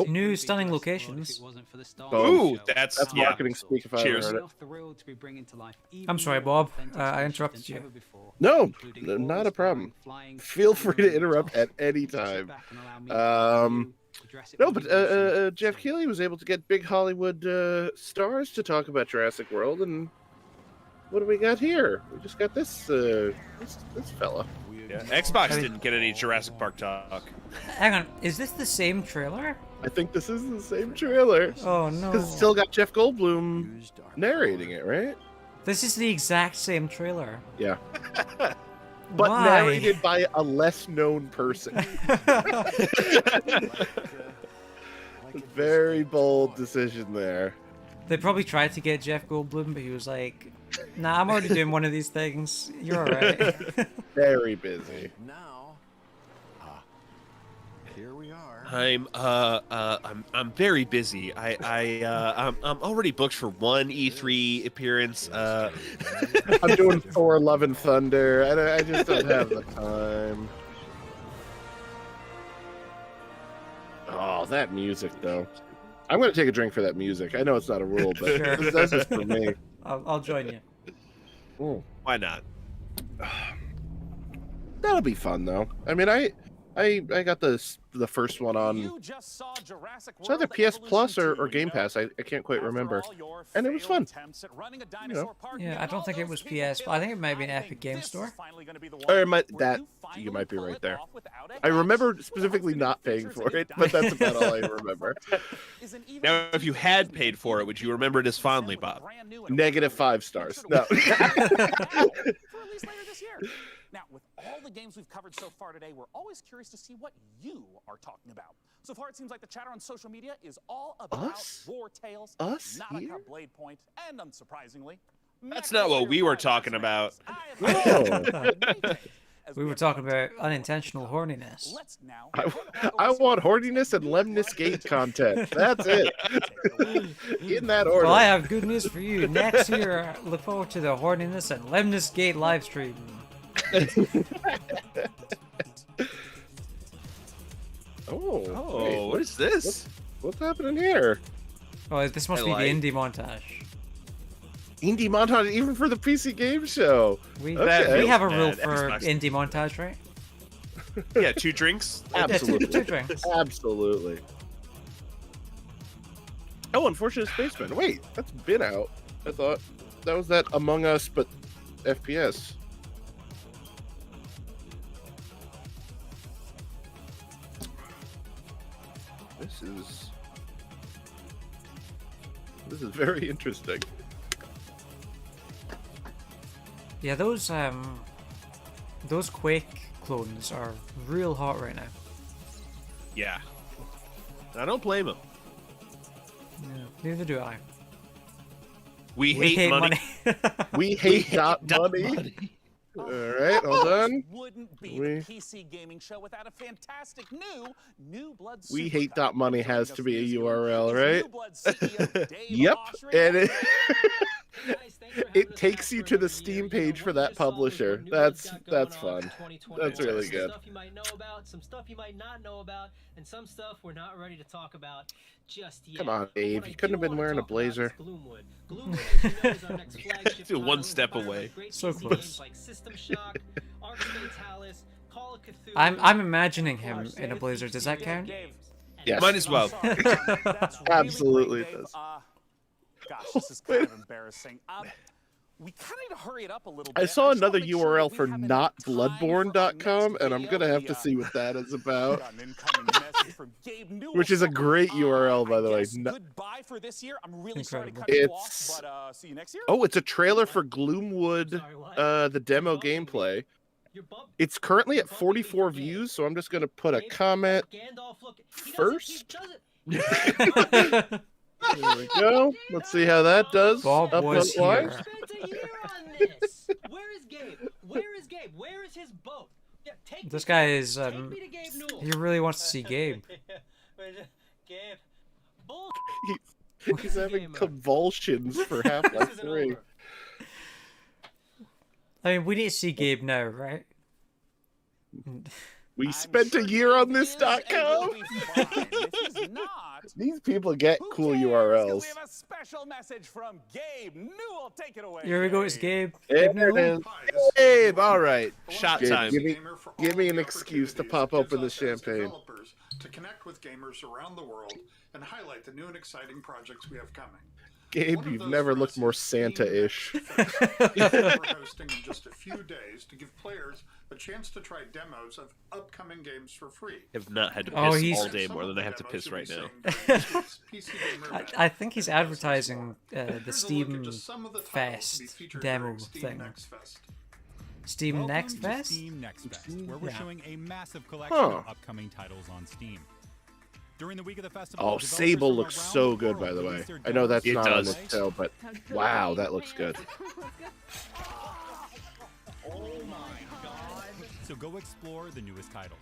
new stunning locations. Ooh, that's marketing speak if I ever Cheers. heard it. I'm sorry, Bob. I interrupted you. No, not a problem. Feel free to interrupt at any time. No, but Jeff Keighley was able to get big Hollywood stars to talk about Jurassic World, and what do we got here? We just got this fella. Yeah, Xbox didn't get any Jurassic Park talk. Hang on, is this the same trailer? I think this is the same trailer. Oh no! Because it's still got Jeff Goldblum narrating it, right? This is the exact same trailer. Yeah. but Why? narrated by a less known person. Very bold decision there. They probably tried to get Jeff Goldblum, but he was like, "Nah, I'm already doing one of these things. You're all right." Very busy. Now, here we are. I'm very busy. I'm already booked for one E3 appearance. I'm doing Thor: Love and Thunder. I just don't have the time. Oh, that music though. I'm gonna take a drink for that music. I know it's not a rule, but Sure. that's just for me. I'll join you. Ooh. Why not? That'll be fun though. I mean, I got the first one on. It's either PS Plus or Game Pass. I can't quite remember, and it was fun. You know. Yeah, I don't think it was PS, but I think it might be an Epic Game Store. Or it might, you might be right there. I remember specifically not paying for it, but that's about all I remember. Now, if you had paid for it, would you remember it as fondly, Bob? -5 stars. No. For at least later this year. Now, with all the games we've covered so far today, we're always curious to see what you are talking about. So far, it seems like the chatter on social media is all about War Tales, Nautica Blade Point, and unsurprisingly, That's not what we were talking about. We were talking about unintentional horniness. I want horniness and Lemnis Gate content. That's it. In that order. Well, I have good news for you. Next year, look forward to the horniness and Lemnis Gate live stream. Oh, what is this? What's happening here? Oh, this must be the indie montage. Indie montage, even for the PC game show. We have a rule for indie montage, right? Yeah, 2 drinks. Absolutely. Two drinks. Absolutely. Oh, Unfortunate Spaceman. Wait, that's been out. I thought that was that Among Us, but FPS. This is very interesting. Yeah, those Quake clones are real hot right now. Yeah. I don't blame them. Yeah, neither do I. We hate money. We hate money. All right, hold on. Wouldn't be the PC gaming show without a fantastic new blood. We hate .money has to be a URL, right? Yep, and it takes you to the Steam page for that publisher. That's fun. That's really good. Stuff you might know about, some stuff you might not know about, and some stuff we're not ready to talk about just yet. Come on, Dave. You couldn't have been wearing a blazer. Gloomwood, as you know, is our next flagship title, one step away. So PC close. games like System Shock, Arc Fatalis, Call of Cthulhu. I'm imagining him in a blazer. Does that count? Yes. Might as well. Absolutely it does. Gosh, this is kind of embarrassing. We kind of need to hurry it up a little bit. I saw another URL for notbloodborne.com, and I'm going to have to see what that is about. Which is a great URL, by the way. Goodbye for this year. I'm really sorry to cut you off, but see you next year. Oh, it's a trailer for Gloomwood, the demo gameplay. It's currently at 44 views, so I'm just going to put a comment first. There we go. Let's see how that does. Bob was here. Where is Gabe? Where is Gabe? Where is his boat? Yeah, This guy is he really wants to see Gabe. Gabe. He's having convulsions for Half-Life 3. I mean, we need to see Gabe now, right? We spent a year on this.com. These people get cool URLs. We have a special message from Gabe Newell. Take it away. Here we go. It's Gabe. There Gabe it is. Gabe, all right. Shot Gabe, time. give me an excuse to pop open the champagne. To connect with gamers around the world and highlight the new and exciting projects we have coming. Gabe, you've never looked more Santa-ish. We're hosting in just a few days to give players a chance to try demos of upcoming games for free. Have not had to piss all day more than I have to piss right now. I think he's advertising the Steam Fest demo thing. Steam Welcome Next to Fest? Steam Next Fest, where we're Yeah. showing a massive collection Huh. of upcoming titles on Steam. During the week of the festival, Oh, developers Sable from looks around so the good, by world the way. release their I know demos that's It not on does. this show, but wow, that looks good. Oh my god! So go explore the newest titles.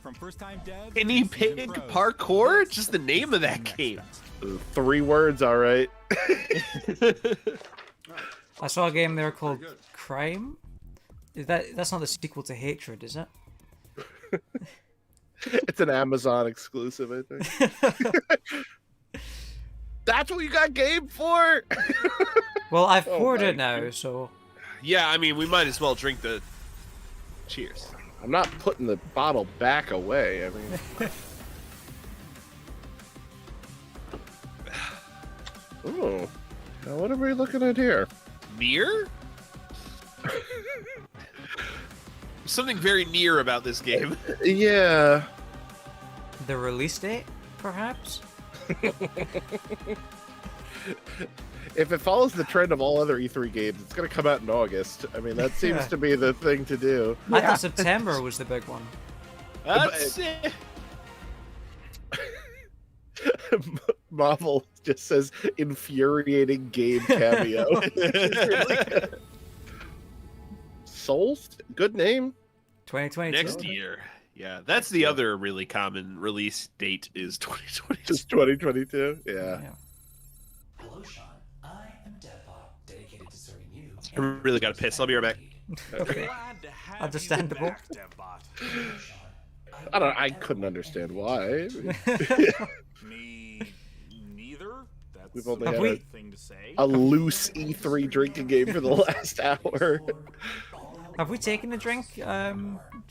From first-time devs, Guinea to seasoned pig pros, parkour? Just the name of that game. 3 words, all right. I saw a game there called Crime. That's not the sequel to Hatred, is it? It's an Amazon exclusive, I think. That's what you got game for? Well, I've Oh poured my it now, so Yeah, I mean, we might as well drink the... Cheers. I'm not putting the bottle back away. I mean, oh, now what are we looking at here? Near? Something very near about this game. Yeah. the release date, perhaps? If it follows the trend of all other E3 games, it's going to come out in August. I mean, that seems to be the thing to do. I thought September was the big one. That's it. Marvel just says infuriating game cameo. Souls, good name. 2022. Next year. Yeah, that's the other really common release date is 2022. Just 2022. Yeah. Hello, Sean. I am Deadbot, dedicated to serving you. I really got to piss. I'll be right back. Okay. Understandable. I couldn't understand why. Me neither. That's We've only a had weird thing to say. a loose E3 drinking game for the last hour. Have we taken a drink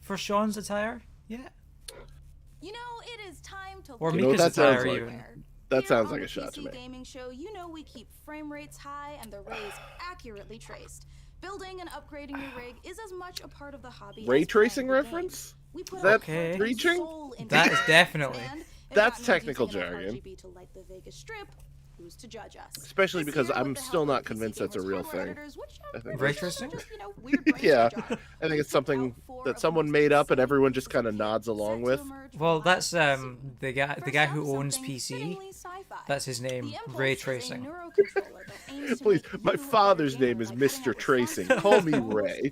for Sean's attire? Yeah. You know, it is time to Or You know what Mika's that sounds attire, like? even. That sounds on like the a shot to PC me. Gaming Show, you know we keep frame rates high and the rays accurately traced. Building and upgrading your rig is as much a part of the hobby Ray as tracing playing the game. reference? We put Is that Okay. our reaching? soul into That this is definitely. and if That's not technical introducing enough jargon. RGB to light the Vegas Strip, who's to judge us? Especially This because year, I'm with the still help of not PC convinced that's a Gamer's real hardware thing. editors, which I think Ray that's- tracing? yeah, I think it's something that someone made up and everyone just kind of nods along with. Well, that's the guy who owns PC. That's his name, Ray Tracing. Please, my father's name is Mr. Tracing. Call me Ray.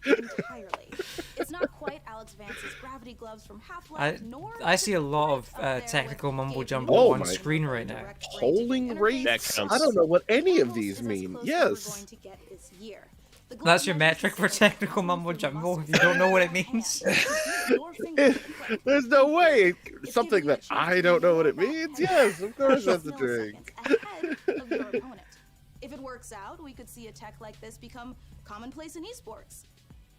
It's not quite Alex Vance's gravity gloves from Half-Life, nor I see a lot of technical mumbo jumbo Oh on my- screen right now. Polling rates? I don't know what any of these mean. Yes. That's your metric for technical mumbo jumbo. If you don't know what it means. There's no way. Something that I don't know what it means? Yes, of course that's a drink. of your opponent. If it works out, we could see a tech like this become commonplace in esports.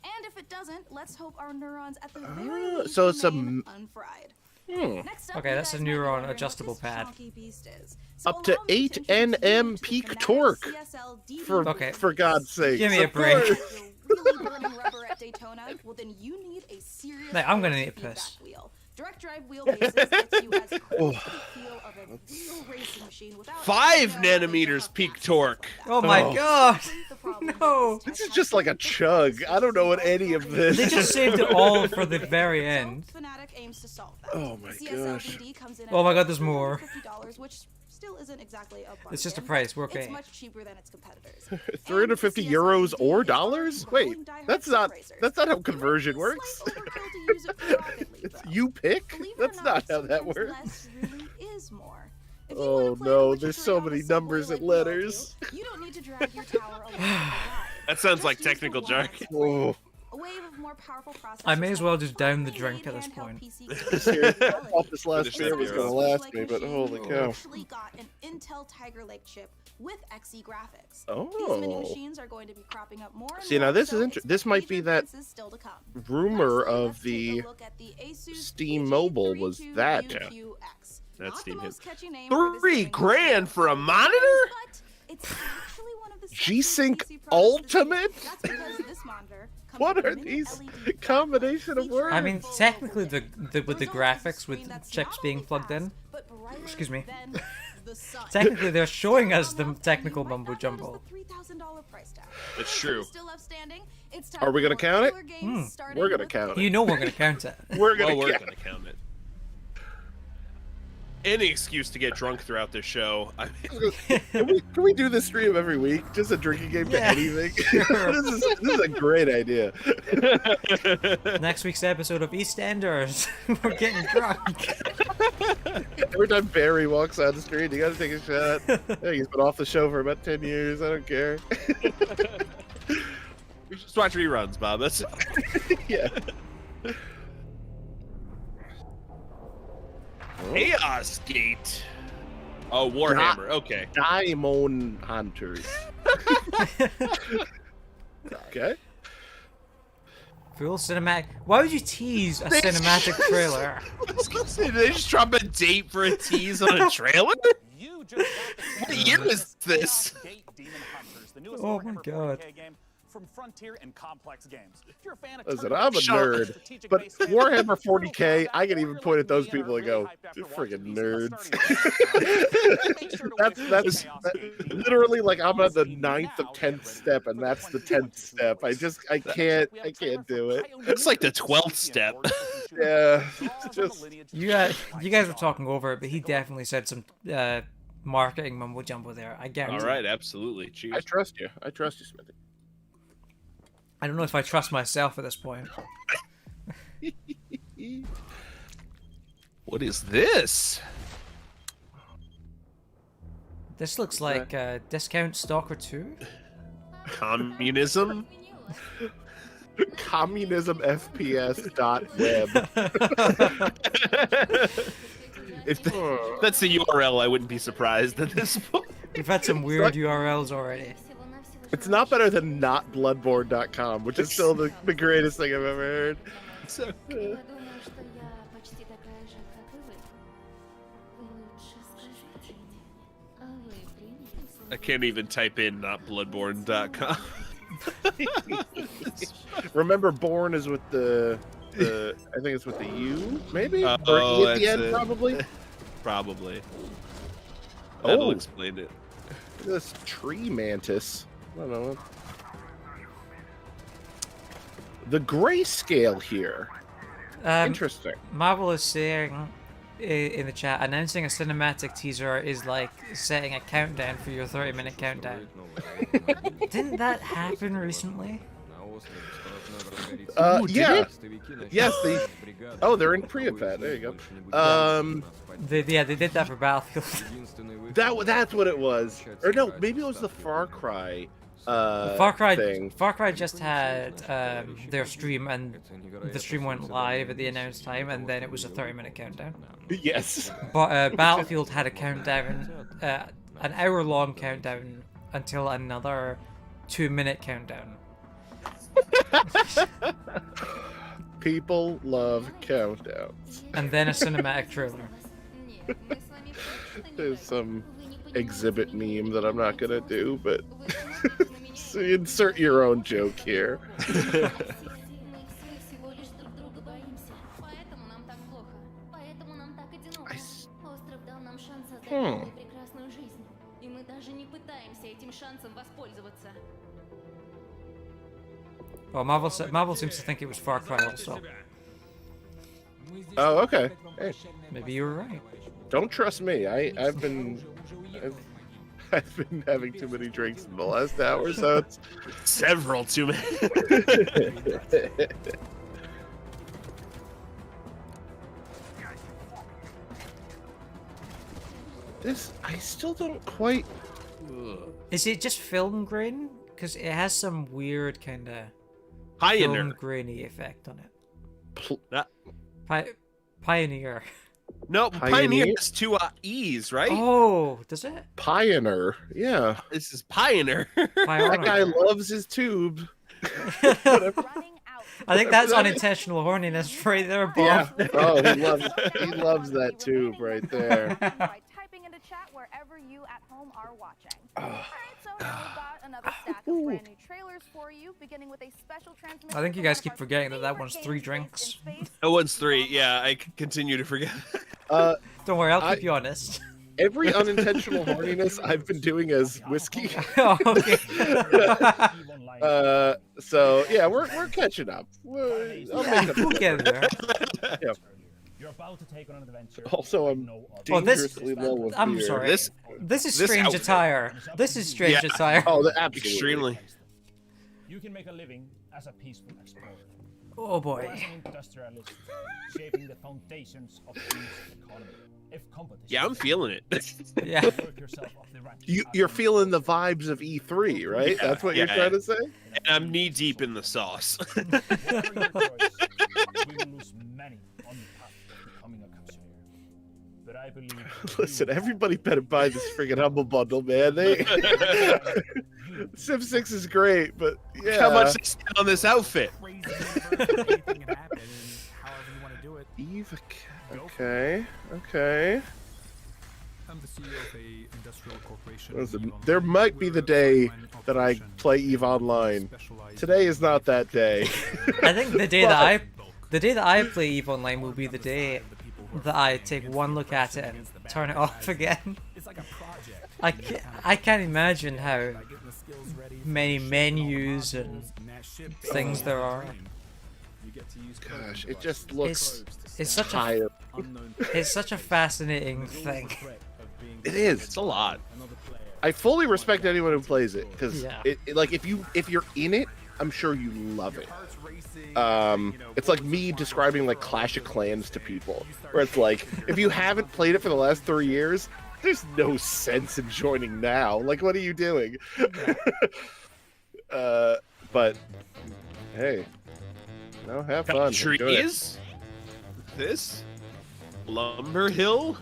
And if it doesn't, let's hope our neurons at the very least so it's a remain unfried. Next up, Okay, you that's a guys might be neuron wondering what adjustable this pad. chonky beast is. So Up to allow me 8 introduce you nm to the peak Fnatic torque. CSL For Okay. for God's sake. Give me a break. really burning rubber at Daytona, well then you need a serious Like, I'm gonna need a feedback piss. wheel. Direct drive wheelbases lets you as close to the feel of a real racing machine without 5 nanometers peak torque. Oh my Oh. god! No! This is just like a chug. I don't know what any of this. They just saved it all for the very end. Fnatic aims to solve that. Oh my gosh. CSLBD comes in Oh my at god, there's more. $250, which still isn't exactly a bargain. It's just a price, we're It's okay. much cheaper than its competitors. 350 euros or dollars? Wait, that's not how conversion works. It's you pick? That's not how that works. Less really is more. If you Oh wanna play no, Witcher there's 3 so on a many subway numbers like and we all do, letters. You don't need to drag your tower along the ride. That sounds like technical jargon. Oh. A wave of more powerful processors I may as well just down the finally drink made at this handheld point. PC gaming Seriously, I reality. thought this last Finish beer that was beer gonna off. last Like me, but machine holy cow. actually got an Intel Tiger Lake chip with XE graphics. Oh. These mini machines are going to be cropping up more and See, more, now this so is expect this might be major that advances still to come. rumor Lastly, of let's take a the look at the Asus Steam Mobile was that. PG32UQX. That's Not Steam the hit. most catchy name for this 3 gaming grand for a console, monitor? but it's actually one of the G-Sync sexiest PC products of the Ultimate? year. That's because this monitor comes What with a are mini these LED combination of words? I mean, technically, with the graphics with chips being plugged in. Excuse me. Technically, they're showing us the technical mumbo jumbo. $3,000 price tag. It's true. Still outstanding. It's time Are we gonna for count it? killer games starting We're gonna with count it. You know we're gonna count it. We're gonna count it. Any excuse to get drunk throughout this show. I mean, Can we do this stream every week? Just a drinking game to anything? this is a great idea. Next week's episode of EastEnders. We're getting drunk. Every time Barry walks on the street, you gotta take a shot. Hey, he's been off the show for about 10 years. I don't care. We just watch reruns, Bob. That's yeah. Chaos Gate. Oh, Warhammer. Okay. Diamond Hunters. Okay. Full cinematic. Why would you tease a cinematic trailer? Did they just drop a date for a tease on a trailer? What year is this? Oh my god. From Frontier and Complex Games. If you're a fan of Listen, I'm a nerd, but Warhammer 40K, I can even point at those people and go, "You're friggin' nerds." that's literally like I'm at the 9th of 10th step, and that's the 10th step. I can't do it. It's like the 12th step. Yeah, just You guys were talking over it, but he definitely said some marketing mumbo jumbo there. I guarantee. All right, absolutely. Cheers. I trust you. I trust you, Smithy. I don't know if I trust myself at this point. What is this? This looks like Discount Stalker 2. Communism? Communismfps.web. If that's the URL, I wouldn't be surprised at this point. We've had some weird URLs already. It's not better than notbloodborne.com, which is still the greatest thing I've ever heard. So good. I can't even type in notbloodborne.com. Remember, Born is with the I think it's with the U, maybe? Oh, or at the that's end, it. probably? Probably. That'll explain it. Look at this tree mantis. I don't know. The grayscale here. Interesting. Marvel is saying in the chat, announcing a cinematic teaser is like setting a countdown for your 30-minute countdown. Didn't that happen recently? Yeah. Yes, they're in Priapat. There you go. They did that for Battlefield. That's what it was. Or no, maybe it was the Far Cry. Far Cry thing. Far Cry just had their stream, and the stream went live at the announced time, and then it was a 30-minute countdown. Yes. But Battlefield had a countdown, an hour-long countdown until another 2-minute countdown. People love countdowns. And then a cinematic trailer. There's some exhibit meme that I'm not gonna do, but so insert your own joke here. Well, Marvel seems to think it was Far Cry also. Oh, okay. Hey. Maybe you were right. Don't trust me. I've been having too many drinks in the last hour, so it's several too many. This I still don't quite. Is it just film grain? Because it has some weird kind of Pioneer film grainy effect on it. Pioneer. No, Pioneer is two E's, right? Oh, does it? Pioneer, yeah. This is Pioneer. That guy loves his tube. I think that's unintentional horniness right there, Bob. Yeah. Oh, he loves that tube right there. By typing into chat wherever you at home are watching. All right, so now we've got another stack of brand new trailers for you, beginning with a special transmission. I think you guys keep forgetting that one's 3 drinks. That one's 3. Yeah, I continue to forget. Don't worry, I'll keep you honest. Every unintentional horniness I've been doing as whiskey. Oh, okay. So yeah, we're catching up. I'll make up we'll for get it. there. Yeah. You're about to take on an adventure. Also, I'm Oh, this. dangerously low with I'm beer. sorry. This is this strange outfit. attire. This is strange Yeah. attire. Oh, absolutely. Extremely. You can make a living as a peaceful explorer. Oh Or boy. as an industrialist, shaping the foundations of the economy. If competition. Yeah, I'm feeling it. Yeah. Work yourself up the ranks. You're feeling the vibes of E3, right? Yeah, That's what you're yeah. trying to say? And I'm knee deep in the sauce. Whatever your choice, we will lose many on the path to becoming a consumer. But I believe. Listen, everybody better buy this friggin' Humble Bundle, man. Civ 6 is great, but yeah. How much they spend on this outfit? Eve, okay. I'm the CEO of a industrial corporation. Listen, there might be the day that I play Eve Online. Today is not that day. I think the day that I play EVE Online will be the day that I take one look at it and turn it off again. I can't imagine how many menus and things there are. Gosh, it just looks It's such tired. It's such a fascinating thing. It is. It's a lot. I fully respect anyone who plays it because Yeah. like if you're in it, I'm sure you love it. It's like me describing like Clash of Clans to people, where it's like if you haven't played it for the last 3 years, there's no sense in joining now. Like, what are you doing? But hey, no, have fun. Enjoy it. Trees? This? Lumber Hill?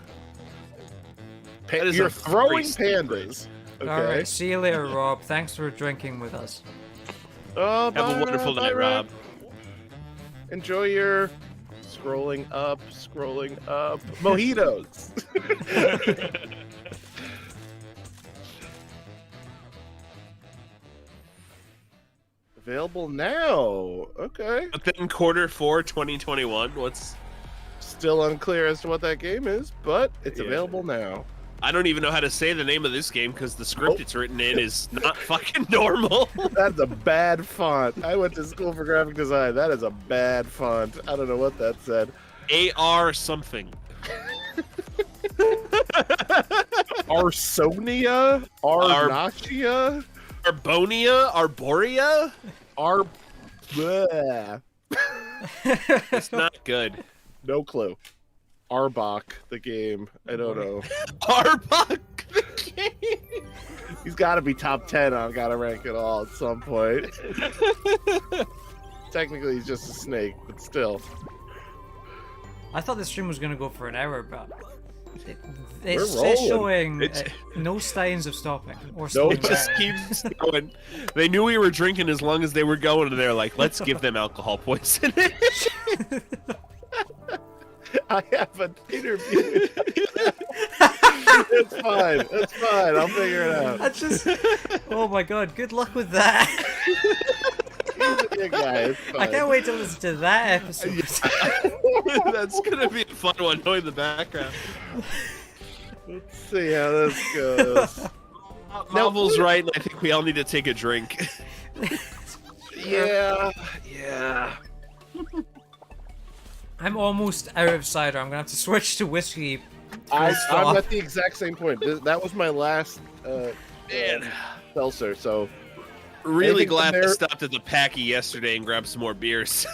That is You're a throwing priest. pandas. Okay. All right, see you later, Rob. Thanks for drinking with us. Oh, Have bye, a wonderful bye, night, Rob. Enjoy your scrolling up. Mojitos. Available now. Okay. But then Q4 2021, what's... Still unclear as to what that game is, but it's available now. I don't even know how to say the name of this game because the script it's written in is not fucking normal. That's a bad font. I went to school for graphic design. That is a bad font. I don't know what that said. AR something. Arsonia? Arnachia? Arbonia? Arborea? Bleh. It's not good. No clue. Arbok, the game. I don't know. Arbok, the game. He's got to be top 10 on Gotta Rank It All at some point. Technically, he's just a snake, but still. I thought the stream was going to go for an hour, but We're it's rolling. showing It's- no signs of stopping or No, slowing It just down. keeps going. They knew we were drinking as long as they were going, and they're like, let's give them alcohol poisoning. I have an interview. It's fine. It's fine. I'll figure it out. That's just. Oh my god! Good luck with that. Yeah, guy, it's I fine. can't wait to listen to that episode. That's gonna be a fun one, knowing the background. Let's see how this goes. Marvel's right, and I think we all need to take a drink. Yeah. I'm almost out of cider. I'm gonna have to switch to whiskey. I'm at the exact same point. That was my last Man. seltzer, so Really anything from glad I there- stopped at the Packy yesterday and grabbed some more beers.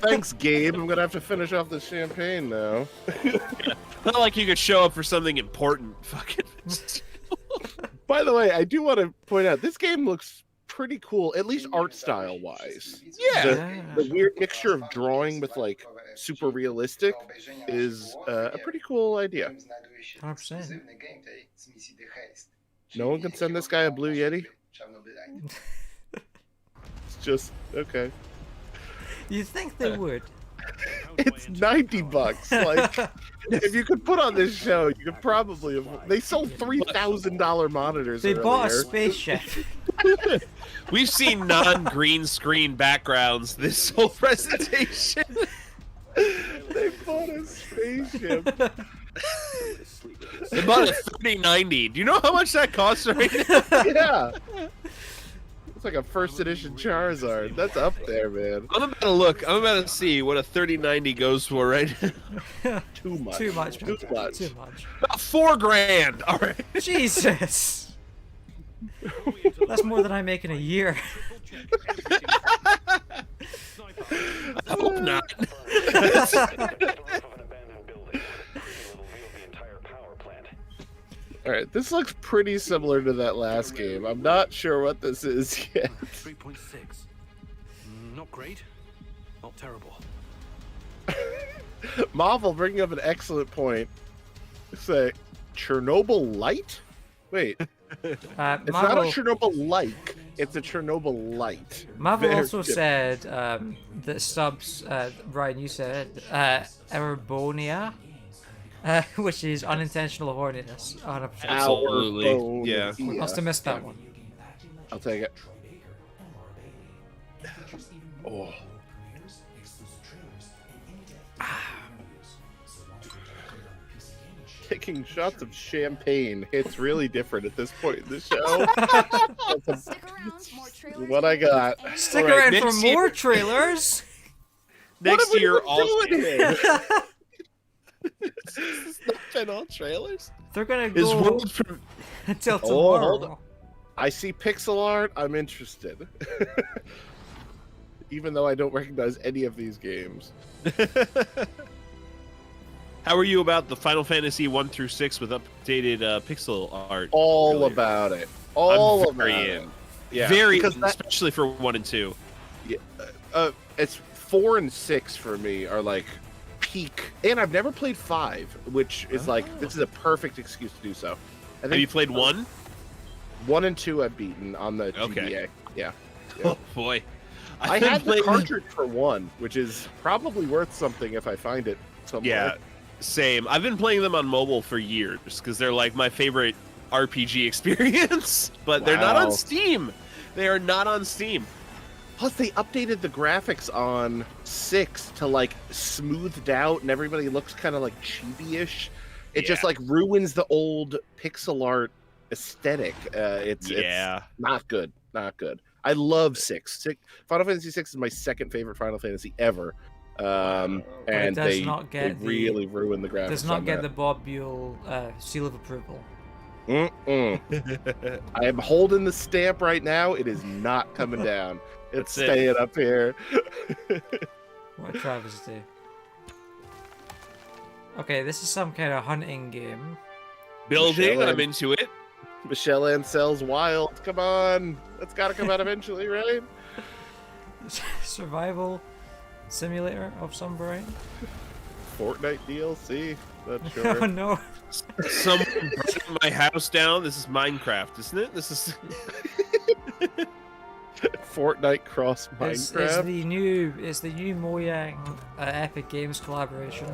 Thanks, Gabe. I'm gonna have to finish off this champagne now. Not like you could show up for something important. Fucking. By the way, I do want to point out this game looks pretty cool, at least art style wise. Yeah. The weird mixture of drawing with like super realistic is a pretty cool idea. 100%. No one can send this guy a blue Yeti. It's just okay. You think they would? It's $90. Like, if you could put on this show, you could probably have. They sold $3,000 monitors. They bought a earlier. spaceship. We've seen non-green screen backgrounds this whole presentation. They bought a spaceship. They bought a 3090. Do you know how much that costs right now? Yeah. It's like a first edition Charizard. That's up there, man. I'm about to look. I'm about to see what a 3090 goes for right now. Too much. Too much. Too much. Too much. About $4,000. All right. Jesus. That's more than I make in a year. I hope not. All right, this looks pretty similar to that last game. I'm not sure what this is yet. 3.6. Not great. Not terrible. Marvel bringing up an excellent point. Say, Chernobyl Light? Wait. It's not a Chernobyl like. It's a Chernobyl light. Marvel Very also different. said that subs, Ryan, you said, Erbonia, which is unintentional horniness. 100%. Absolutely. Yeah. Must have missed that one. I'll take it. Oh. Taking shots of champagne hits really different at this point in the show. That's what I got. Stick All right, around for next more year- trailers. Next year, What all are we doing here? This has not been all trailers. They're gonna Is go World Pre- until Oh, hold tomorrow. on. I see pixel art. I'm interested. Even though I don't recognize any of these games. How are you about the Final Fantasy 1 through 6 with updated pixel art? All earlier? about it. All I'm very about in. it. Yeah, Very, because that- especially for 1 and 2. Yeah, it's 4 and 6 for me are like peak, and I've never played 5, which is like this is a perfect excuse to do so. I Have you played 1? 1 and 2 I've beaten on the Okay. GBA. Yeah. Oh boy, I had the cartridge for 1, which is probably worth something if I find it somewhere. Yeah, same. I've been playing them on mobile for years because they're like my favorite RPG experience, but they're not Wow. on Steam. They are not on Steam. Plus, they updated the graphics on 6 to like smoothed out, and everybody looks kind of like chibi-ish. It just Yeah. like ruins the old pixel art aesthetic. It's not good. Not good. I love 6. Final Fantasy 6 is my second favorite Final Fantasy ever. And it does they, not get they really ruin the graphics. Does not on get that. the Bob Buell seal of approval. I am holding the stamp right now. It is not coming down. It's That's it. staying up here. What a travesty. Okay, this is some kind of hunting game. Building, Michelle I'm into it. Michelle Ansell's Wild. Come on. That's got to come out eventually, right? Survival simulator of some variety. Fortnite DLC. Not Oh sure. no. Someone burning my house down. This is Minecraft, isn't it? This is Fortnite cross It's Minecraft. the new Mojang Epic Games collaboration.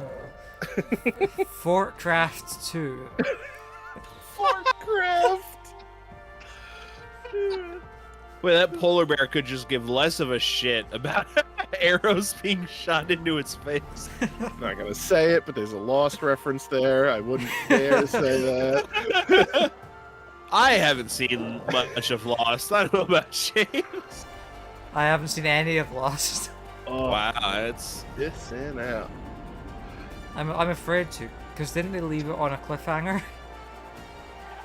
Fortcraft 2. Fortcraft. Wait, that polar bear could just give less of a shit about arrows being shot into its face. I'm not gonna say it, but there's a Lost reference there. I wouldn't dare say that. I haven't seen much of Lost. I don't know about James. I haven't seen any of Lost. Oh, Wow, it's this and out. I'm afraid to, because didn't they leave it on a cliffhanger?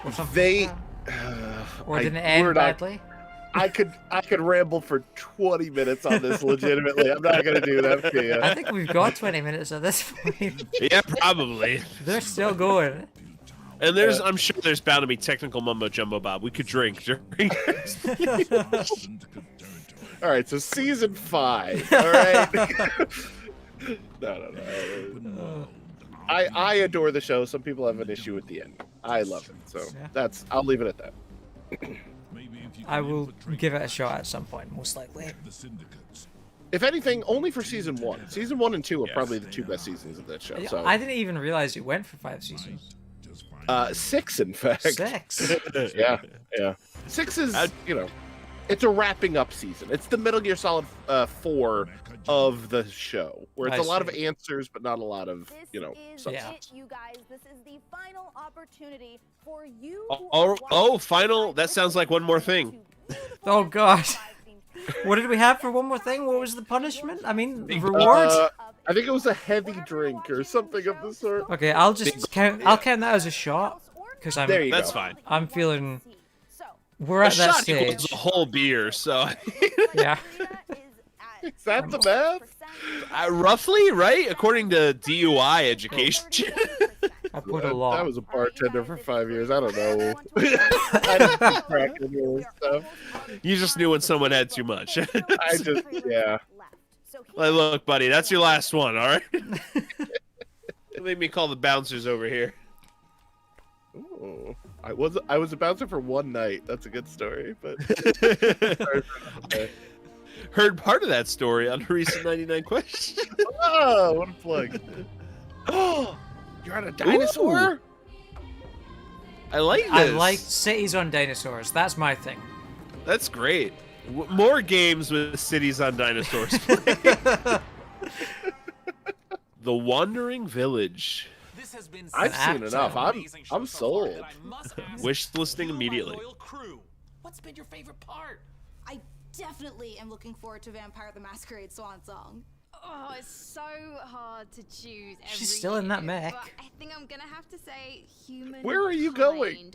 Or something They. like that? Or didn't it end we're not- badly? I could ramble for 20 minutes on this legitimately. I'm not gonna do that to you. I think we've got 20 minutes at this point. yeah, probably. They're still going. And I'm sure there's bound to be technical mumbo jumbo, Bob. We could drink during. All right, so season 5. All right. No. I adore the show. Some people have an issue with the end. I love it. So I'll leave it at that. I will give it a shot at some point, most likely. If anything, only for season 1. Season 1 and 2 are probably the 2 best seasons of that show. So I didn't even realize it went for 5 seasons. 6, in fact. 6. Yeah. 6 is it's a wrapping up season. It's the Metal Gear Solid 4 of the show, where it's I a lot of see. answers, but not a lot of This is substance. it, you guys. This is the final opportunity for you. Final. That sounds like one more thing. Oh god. What did we have for one more thing? What was the punishment? I mean, reward? I think it was a heavy drink or something of the sort. Okay, I'll just count. I'll count that as a shot because I'm. There you That's go. fine. I'm feeling. We're A at that shot equals stage. a whole beer, so Yeah. Is that the math? roughly, right? According to DUI education. I put a lot. I was a bartender for 5 years. I don't know. I didn't keep track of any of this stuff. You just knew when someone had too much. I just, yeah. Like, look, buddy, that's your last one, all right? Made me call the bouncers over here. Ooh. I was a bouncer for one night. That's a good story, but Heard part of that story on a recent 99 question. oh, what a plug! Oh, you're on a dinosaur. I like this. I like cities on dinosaurs. That's my thing. That's great. More games with cities on dinosaurs. The Wandering Village. This has been I've seen enough. I'm sold. Wish listing immediately. What's been your favorite part? I definitely am looking forward to Vampire the Masquerade Swan Song. Oh, it's so hard to choose. She's still in that mech. But I think I'm gonna have to say human. Where are you going?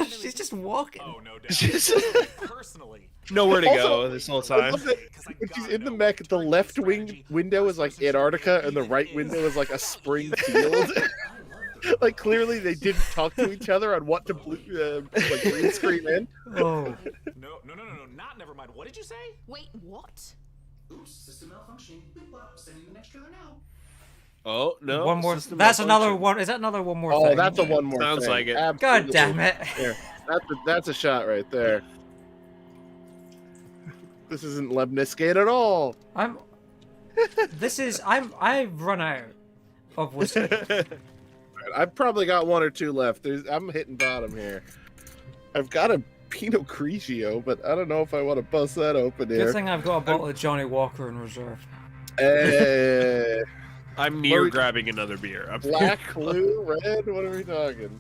She's just walking. Oh no, doubt. Personally, Nowhere to Also, go this whole I time. love that when she's in the mech, the left wing window is like Antarctica, and the right window is like a spring field. Like clearly they didn't talk to each other on what to like green screen in. Oh. No, not never mind. What did you say? Wait, what? Oops, system malfunctioning. Well, sending the next trailer now. Oh no! One more. System That's malfunction. another one. Is that another one more Oh, thing? that's a one more. Sounds thing. like it. Absolutely. God damn it! There. That's a shot right there. This isn't Lemniscate at all. I've run out of whiskey. I've probably got one or two left. I'm hitting bottom here. I've got a Pinot Grigio, but I don't know if I want to bust that open here. Good thing I've got a bottle of Johnny Walker in reserve. I'm near grabbing another beer. Black, blue, red? What are we talking?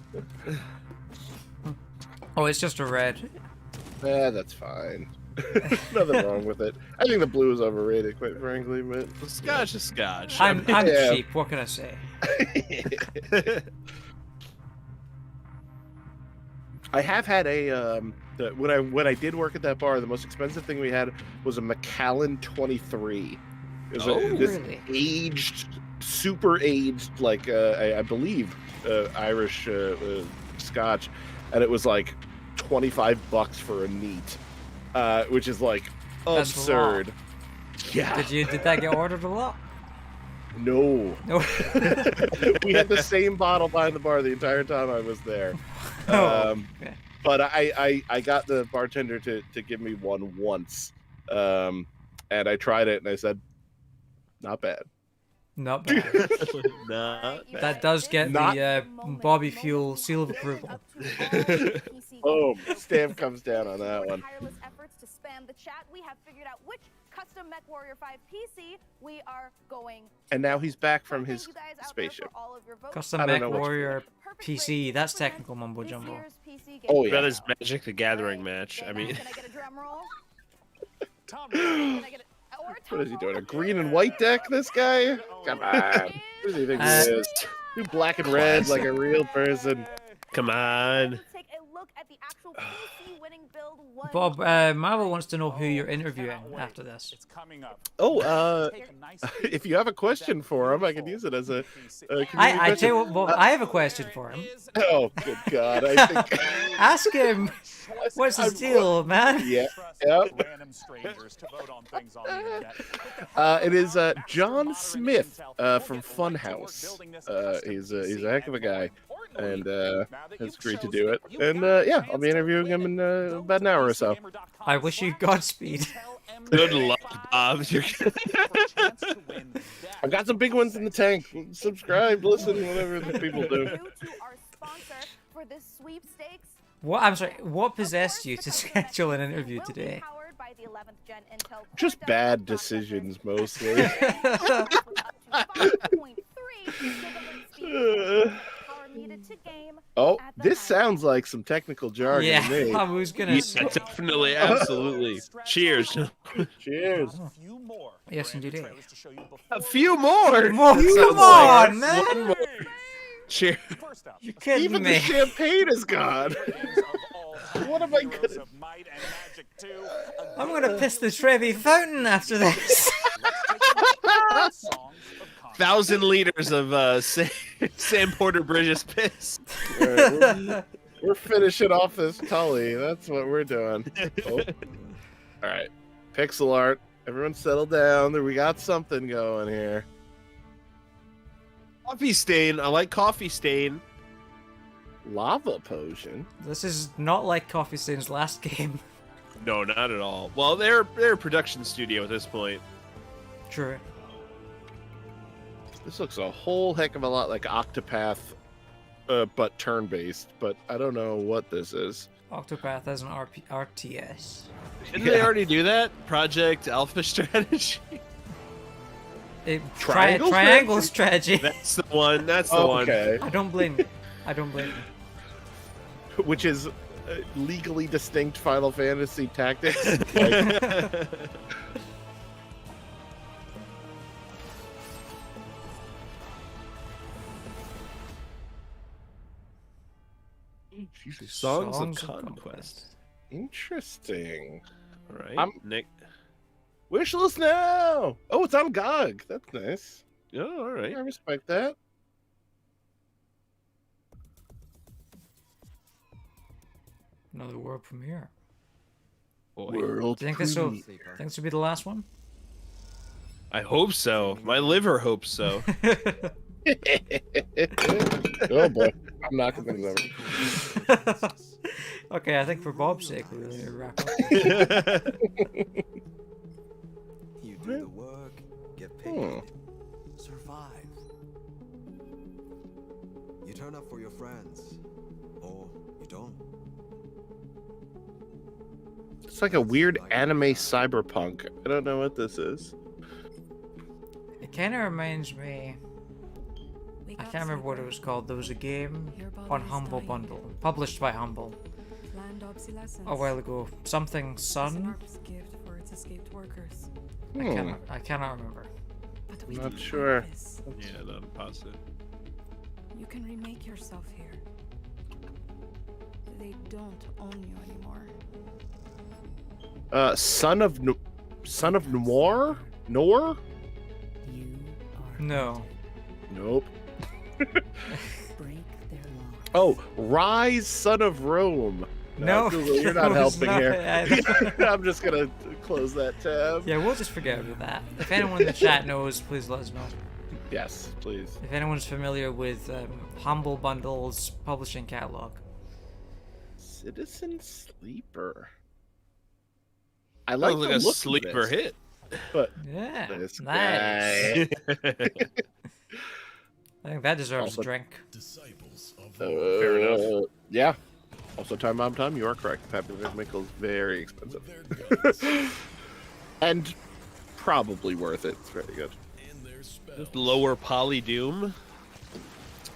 Oh, it's just a red. That's fine. Nothing wrong with it. I think the blue is overrated, quite frankly, but Scotch is Scotch. I'm Yeah. cheap. What can I say? I have had a when I did work at that bar, the most expensive thing we had was a Macallan 23. It was this really? aged, super aged, like I believe Irish Scotch, and it was like $25 for a neat, which is like That's absurd. Yeah. Did that get ordered a lot? No. No. We had the same bottle behind the bar the entire time I was there. Okay. But I got the bartender to give me one once. And I tried it and I said, not bad. Not bad. That does get the Bobby Fuel seal of approval. Boom. Stamp comes down on that one. Tireless efforts to spam the chat, we have figured out which custom Mech Warrior 5 PC we are going to. And now he's back from his spaceship. Custom I don't Mech know which- Warrior PC. That's technical mumbo jumbo. Oh yeah. That is Magic the Gathering match. I mean, Can I get a drum roll? What is he doing? A green and white deck, this guy? Come on. What does he think he is? Do black and red like a real person. come on. Take a look at the actual PC winning build one. Bob, Marvel wants to know who you're interviewing after this. It's coming up. Oh, if you have a question for him, I can use it as a community I question. tell you what, Bob, I have a question for him. Oh, good God. I think... Ask him. What's his deal, man? Yeah. Yep. Random strangers to vote on things on the internet. It is John Smith from Funhouse. He's a heck of a guy, and has agreed to do it. And yeah, I'll be interviewing him in about an hour or so. I wish you Godspeed. Good luck, Bob. I've got some big ones in the tank. Subscribe, listen, whatever the people do. To our sponsor for this sweepstakes, What? I'm sorry. What possessed you to schedule an interview today? Just bad decisions mostly. Oh, this sounds like some technical jargon Yeah, to me. I was gonna say. Definitely, absolutely. Cheers. Cheers. Yes, indeed. A few more. More. Come on, man. One more. Cheers. You're kidding Even me. the champagne is gone. What am I gonna? I'm gonna piss the Trevi fountain after this. 1,000 liters of Sam Porter Bridges piss. All right, we're finishing off this Tully. That's what we're doing. Oh. All right, pixel art. Everyone settle down. We got something going here. Coffee stain. I like coffee stain. Lava potion. This is not like Coffee Stain's last game. No, not at all. Well, they're a production studio at this point. True. This looks a whole heck of a lot like Octopath, but turn-based. But I don't know what this is. Octopath has an RTS. Didn't they already do that? Project Alpha Strategy? Triangle strategy. That's the one. That's the one. Okay. I don't blame you. I don't blame you. Which is legally distinct Final Fantasy Tactics. Like, Songs of Conquest. Interesting. All right, Nick. Wishlist now. Oh, it's on GOG. That's nice. Yeah, all right. I respect that. Another world premiere. Boy. World Do you think this will be the last one? I hope so. My liver hopes so. Oh boy, I'm knocking things over. Okay, I think for Bob's sake, we really need to wrap up. You do the work, get paid, survive. You turn up for your friends, or you don't. It's like a weird anime cyberpunk. I don't know what this is. It kind of reminds me. I can't remember what it was called. There was a game on Humble Bundle, published by Humble, a while ago. Something Sun. I cannot remember. Not sure. Yeah, not positive. You can remake yourself here. They don't own you anymore. Son of Noir? Noir? No. Nope. Oh, Rise, Son of Rome. No, Google, you're not helping not, here. I'm just gonna close that tab. Yeah, we'll just forget about that. If anyone in the chat knows, please let us know. Yes, please. If anyone's familiar with Humble Bundle's publishing catalog. Citizen Sleeper. I like Sounds the like a look sleeper of this, hit. But Yeah, this nice. guy. I think that deserves Also- a drink. Fair enough. Yeah. Also, time bomb time. You are correct. Fabulous Mickle is very expensive, and probably worth it. It's very good. Lower poly Doom.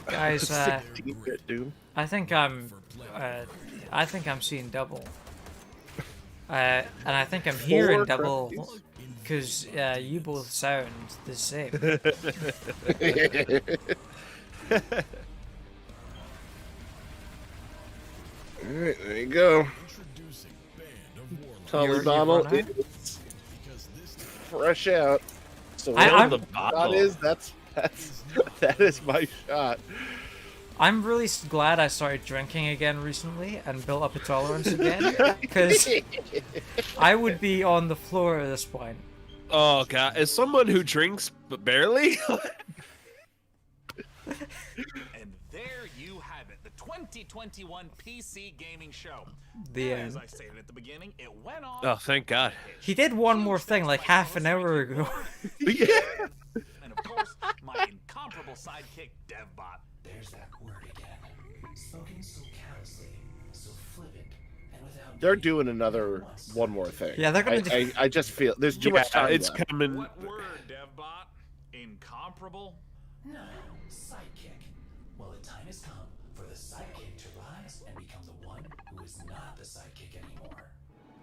Guys, 16-bit Doom. I think I'm seeing double. And I think I'm hearing Four double crafties. because you both sound the same. All right, there you go. Tully You're bottle running? is fresh out. So I'm- whatever the shot is, that is my shot. I'm really glad I started drinking again recently and built up a tolerance again, because I would be on the floor at this point. Oh god, as someone who drinks but barely. And there you have it, the 2021 PC Gaming Show. The As end. I stated at the beginning, it went on. Oh, thank God. He did one more thing like half an hour ago. And of course, my incomparable sidekick, DevBot. There's that word again. Spoken so callously, so flippant and without They're doing one more thing. Yeah, they're gonna I just feel there's too much time It's left. coming. What word, DevBot? Incomparable? No, sidekick. Well, the time has come for the sidekick to rise and become the one who is not the sidekick anymore.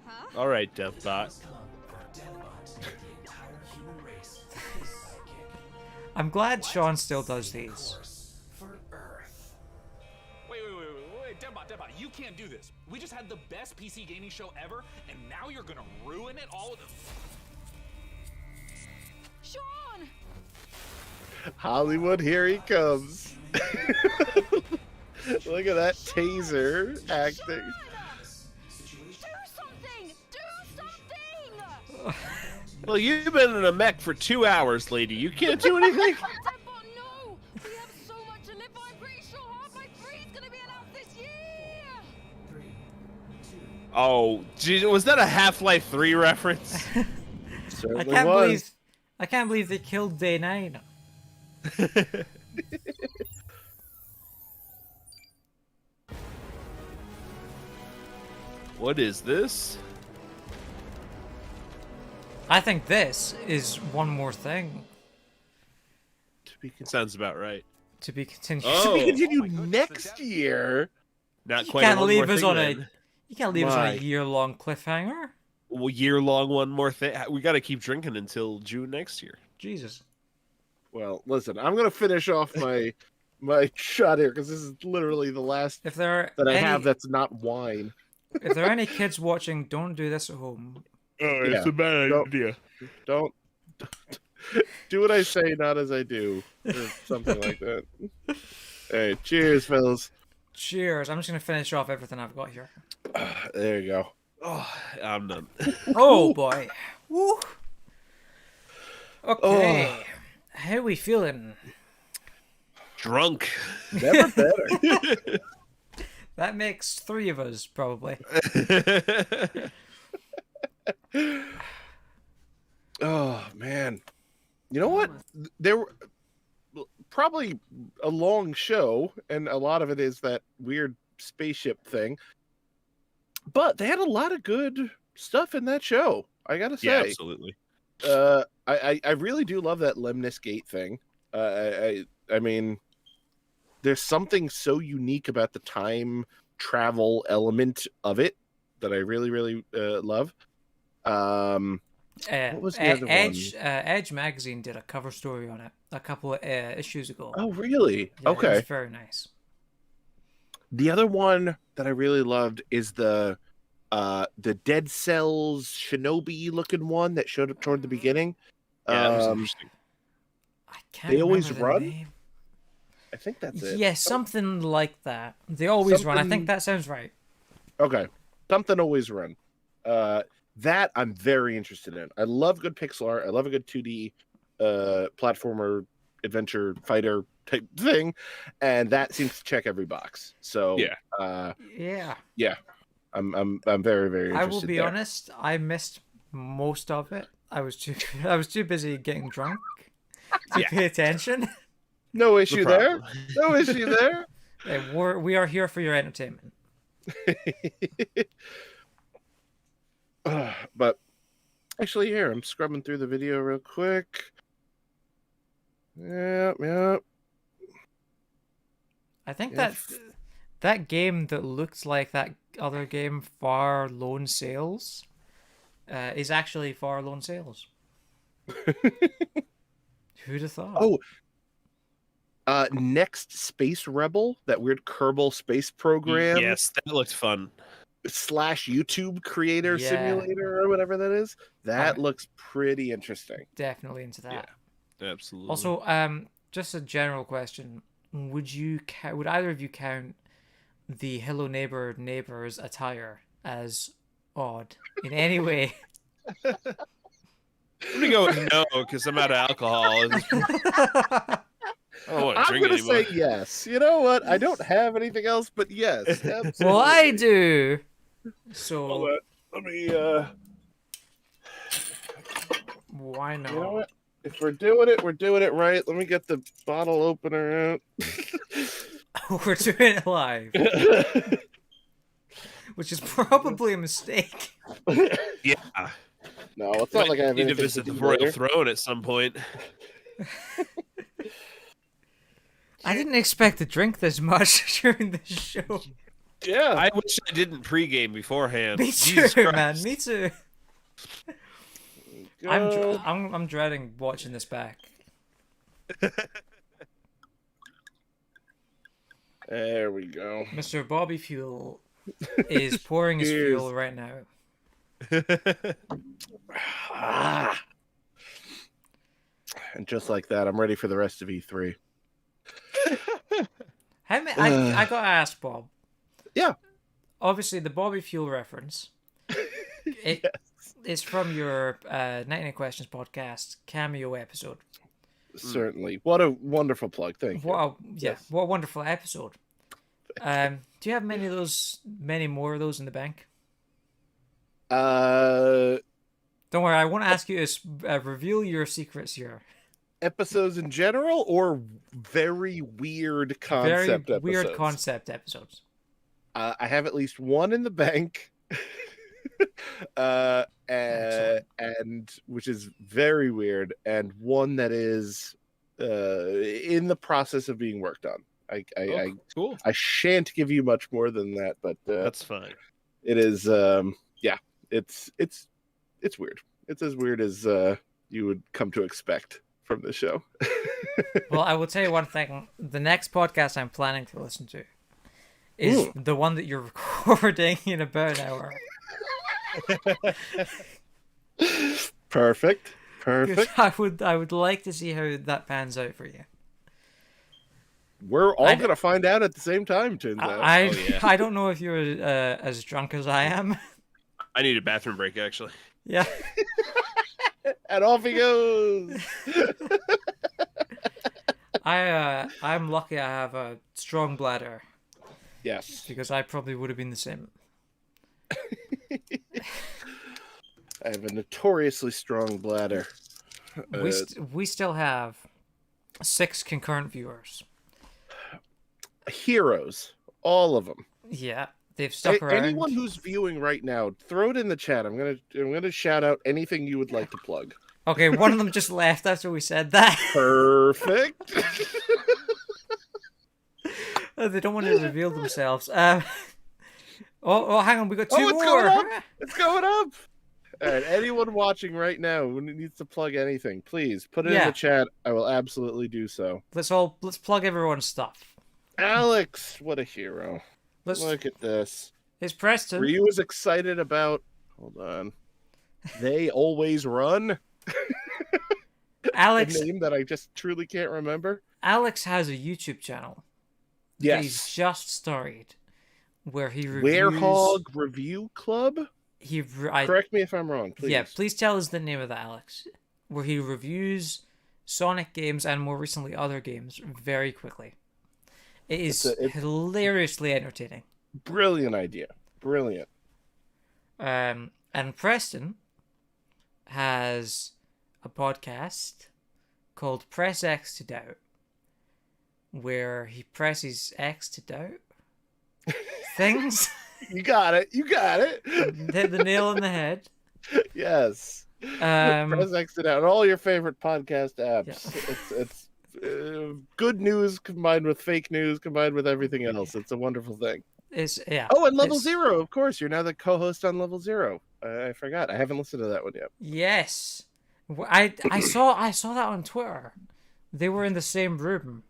Huh? All right, The time DevBot. has come for DevBot to make the entire human race his sidekick. I'm glad Sean still does these. For Earth. Wait, DevBot, you can't do this. We just had the best PC gaming show ever, and now you're gonna ruin it all with Sean! Hollywood, here he comes. Look at that taser acting. Well, you've been in a mech for 2 hours, lady. You can't do anything. Oh, geez, was that a Half-Life 3 reference? I can't believe they killed Day 9. What is this? I think this is one more thing. Sounds about right. To be continued. To be continued next year. Not You quite. can't one leave more us thing, on then. You can't leave us on a year-long cliffhanger. Well, year-long, one more thing. We got to keep drinking until June next year. Jesus. Well, listen, I'm gonna finish off my shot here because this is literally the last If there are that I any- have that's not wine. If there are any kids watching, don't do this at home. Oh, it's a bad idea. Don't do what I say, not as I do, or something like that. Hey, cheers, fellas. Cheers. I'm just gonna finish off everything I've got here. There you go. Oh, I'm done. Oh boy. Woo. Okay. Oh. How we feeling? Drunk. Never better. That makes 3 of us, probably. Oh man, you know what? There were probably a long show, and a lot of it is that weird spaceship thing. But they had a lot of good stuff in that show. I gotta say, Yeah, absolutely. I really do love that Lemnis Gate thing. I mean, there's something so unique about the time travel element of it that I really love. What was the other Edge Edge magazine did a cover story on it a couple of issues ago. Oh, really? Yeah, Okay. it was very nice. The other one that I really loved is the Dead Cells Shinobi looking one that showed up toward the beginning. Yeah, that was interesting. Can't They always remember the run. name. I think that's it. Yeah, something like that. They always run. I think that sounds right. Okay, something always run. That I'm very interested in. I love good pixel art. I love a good 2D platformer adventure fighter type thing, and that seems to check every box. So yeah, yeah. I'm very interested. I will be there. honest. I missed most of it. I was too busy getting drunk to pay attention. No issue there. No issue there. Yeah, we are here for your entertainment. But actually, here I'm scrubbing through the video real quick. Yep. I think Yep. that game that looked like that other game, Far Lone Sales, is actually Far Lone Sales. Who'd have thought? Oh, Next Space Rebel, that weird Kerbal space program. Yes, that looked fun. / YouTube creator Yeah. simulator or whatever that is. That looks pretty interesting. Definitely into that. Absolutely. Also, just a general question: would either of you count the Hello Neighbor Neighbors attire as odd in any way? I'm gonna go with no because I'm out of alcohol. I don't want to I'm drink gonna anymore. say yes. You know what? I don't have anything else, but yes. Absolutely. Well, I do. So Hold on. Let me. Why not? You know what? If we're doing it right. Let me get the bottle opener out. We're doing it live. which is probably a mistake. Yeah. No, it's not like I have need to anything visit to the do royal later. throne at some point. I didn't expect to drink this much during this show. Yeah. I wish I didn't pregame beforehand. Me Jesus too, Christ. man. Me too. Go. I'm dreading watching this back. There we go. Mr. Bobby Fuel is pouring his Cheers. fuel right now. And just like that, I'm ready for the rest of E3. How many? I got to ask Bob. Yeah. Obviously, the Bobby Fuel reference. It's from your 99 Questions podcast cameo episode. Certainly. What a wonderful plug. Thank you. What a wonderful episode. Do you have many more of those in the bank? Don't worry, I won't ask you to reveal your secrets here. Episodes in general or very weird concept episodes? Weird concept episodes. I have at least one in the bank. And which is very weird, and one that is in the process of being worked on. Cool. I shan't give you much more than that, but that's fine. It is it's weird. It's as weird as you would come to expect from the show. Well, I will tell you one thing. The next podcast I'm planning to listen to is the one that you're recording in about an hour. Perfect. I would like to see how that pans out for you. We're all gonna find out at the same time, turns out. I don't know if you're as drunk as I am. I need a bathroom break, actually. Yeah. And off he goes. I'm lucky I have a strong bladder. Yes. Because I probably would have been the same. I have a notoriously strong bladder. We still have 6 concurrent viewers. Heroes, all of them. Yeah, they've stuck around. Anyone who's viewing right now, throw it in the chat. I'm gonna shout out anything you would like to plug. Okay, one of them just left after we said that. Perfect. They don't want to reveal themselves. Oh, hang on, we got 2 more. Going up. It's going up. All right, anyone watching right now who needs to plug anything, please put it in the chat. I will absolutely do so. Let's plug everyone's stuff. Alex, what a hero! Look at this. It's Preston. Were you as excited about? Hold on. They always run. Alex, a name that I just truly can't remember. Alex has a YouTube channel. Yes, he's just started, where he reviews. Werehog Review Club. Correct me if I'm wrong, please. Yeah, please tell us the name of that, Alex. Where he reviews Sonic games and more recently other games very quickly. It is hilariously entertaining. Brilliant idea. Brilliant. And Preston has a podcast called Press X to Doubt, where he presses X to doubt things. You got it. Hit the nail on the head. Yes. Press X to doubt. All your favorite podcast apps. Yeah. It's good news combined with fake news combined with everything else. It's a wonderful thing. Oh, and Level Zero, of course. You're now the co-host on Level Zero. I forgot. I haven't listened to that one yet. Yes, I saw that on Twitter. They were in the same room.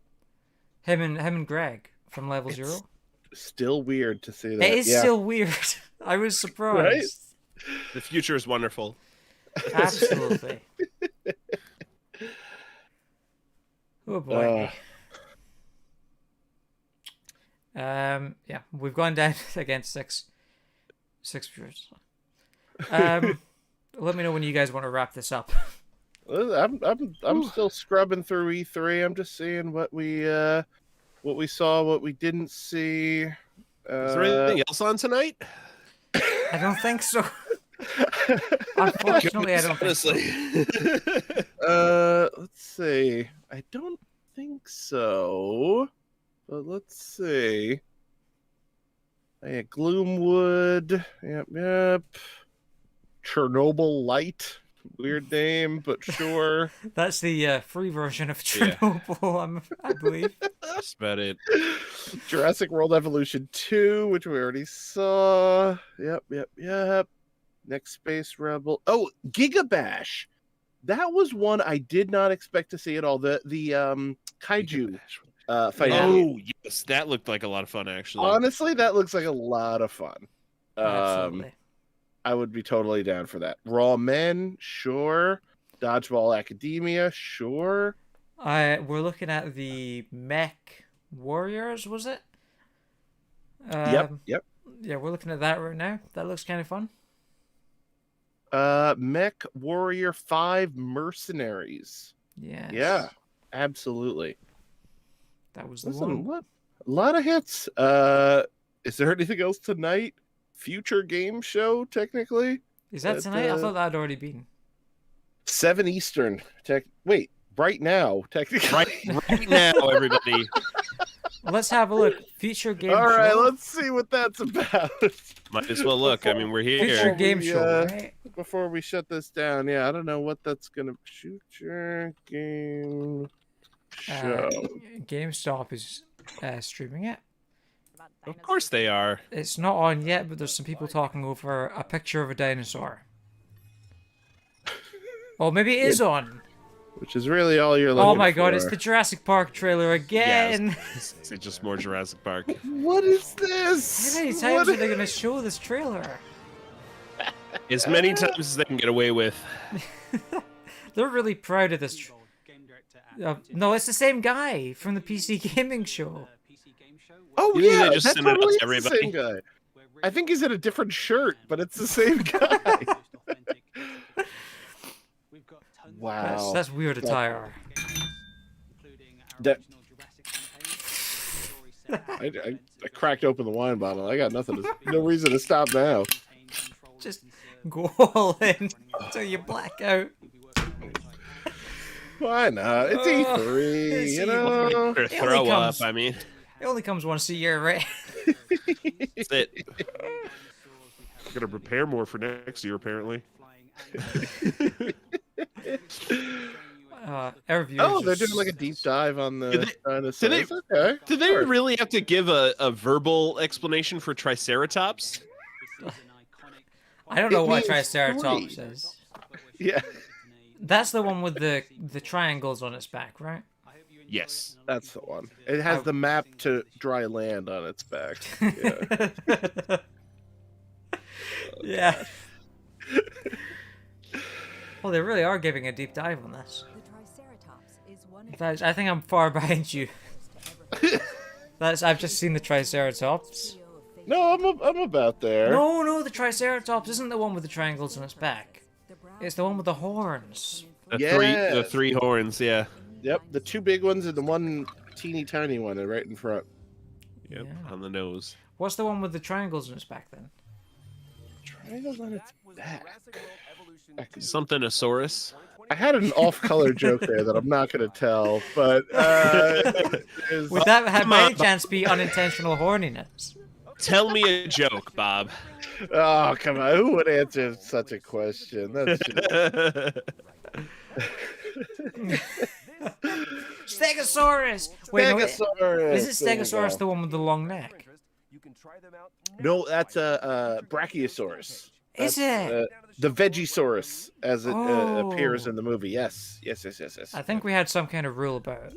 Him and Greg from Level Zero. Still weird to see that. It is still weird. I was surprised. Right? The future is wonderful. Absolutely. Oh boy. Yeah, we've gone down against six viewers. Let me know when you guys want to wrap this up. I'm still scrubbing through E3. I'm just seeing what we saw, what we didn't see. Is there anything else on tonight? I don't think so. Unfortunately, I don't think so. Let's see. I don't think so. But let's see. Yeah, Gloomwood. Yep. Chernobyl Light. Weird name, but sure. That's the free version of Chernobyl, I believe. That's about it. Jurassic World Evolution 2, which we already saw. Yep. Next Space Rebel. Oh, Gigabash. That was one I did not expect to see at all. The kaiju fighting. Oh, yes. That looked like a lot of fun, actually. Honestly, that looks like a lot of fun. Absolutely. I would be totally down for that. Raw Men, sure. Dodgeball Academia, sure. We're looking at the Mech Warriors, was it? Yep. Yeah, we're looking at that right now. That looks kind of fun. Mech Warrior 5 Mercenaries. Yes. Yeah, absolutely. That was the one. What? A lot of hits. Is there anything else tonight? Future game show, technically? Is that tonight? I thought that had already been. 7 Eastern. Wait, right now, technically. Right now, everybody. Let's have a look. Future game show. All right, let's see what that's about. Might as well look. I mean, we're here. Future game show, right? Before we shut this down, yeah, I don't know what that's going to... Future game show. GameStop is streaming it. Of course they are. It's not on yet, but there's some people talking over a picture of a dinosaur. Oh, maybe it is on. Which is really all you're looking for. Oh my god, it's the Jurassic Park trailer again. Yes. It's just more Jurassic Park. What is this? How many times are they going to show this trailer? As many times as they can get away with. They're really proud of this. No, it's the same guy from the PC gaming show. Oh You think yeah, they just that's send it out to totally the same guy. I think he's in a different shirt, but it's the same guy. Wow, That's weird attire. I cracked open the wine bottle. I got nothing. No reason to stop now. Just go all in until you black out. Why not? It's E3, it's you know. Or throw up, I mean. It only comes once a year, right? That's it. Gotta prepare more for next year, apparently. Our viewers Oh, they're doing like a deep dive on the dinosaurs. Okay. Do they really have to give a verbal explanation for Triceratops? I don't know It what means Triceratops three. is. Yeah. That's the one with the triangles on its back, right? Yes. That's the one. It has the map to dry land on its back. Yeah. Yeah. Well, they really are giving a deep dive on this. I think I'm far behind you. I've just seen the Triceratops. No, I'm about there. No, the Triceratops isn't the one with the triangles on its back. It's the one with the horns. The three horns, yeah. Yep, the two big ones and the one teeny tiny one right in front. Yep, on the nose. What's the one with the triangles on its back then? Triangles on its back. Something-osaurus. I had an off-color joke there that I'm not going to tell, but would that have by any chance be unintentional horniness? Tell me a joke, Bob. Oh, come on. Who would answer such a question? That's Stegosaurus! Wait, no, Stegosaurus. is it Stegosaurus the one with the long neck? No, that's a Brachiosaurus. Is it? The Vegisaurus, as it appears in the movie. Yes. I think we had some kind of rule about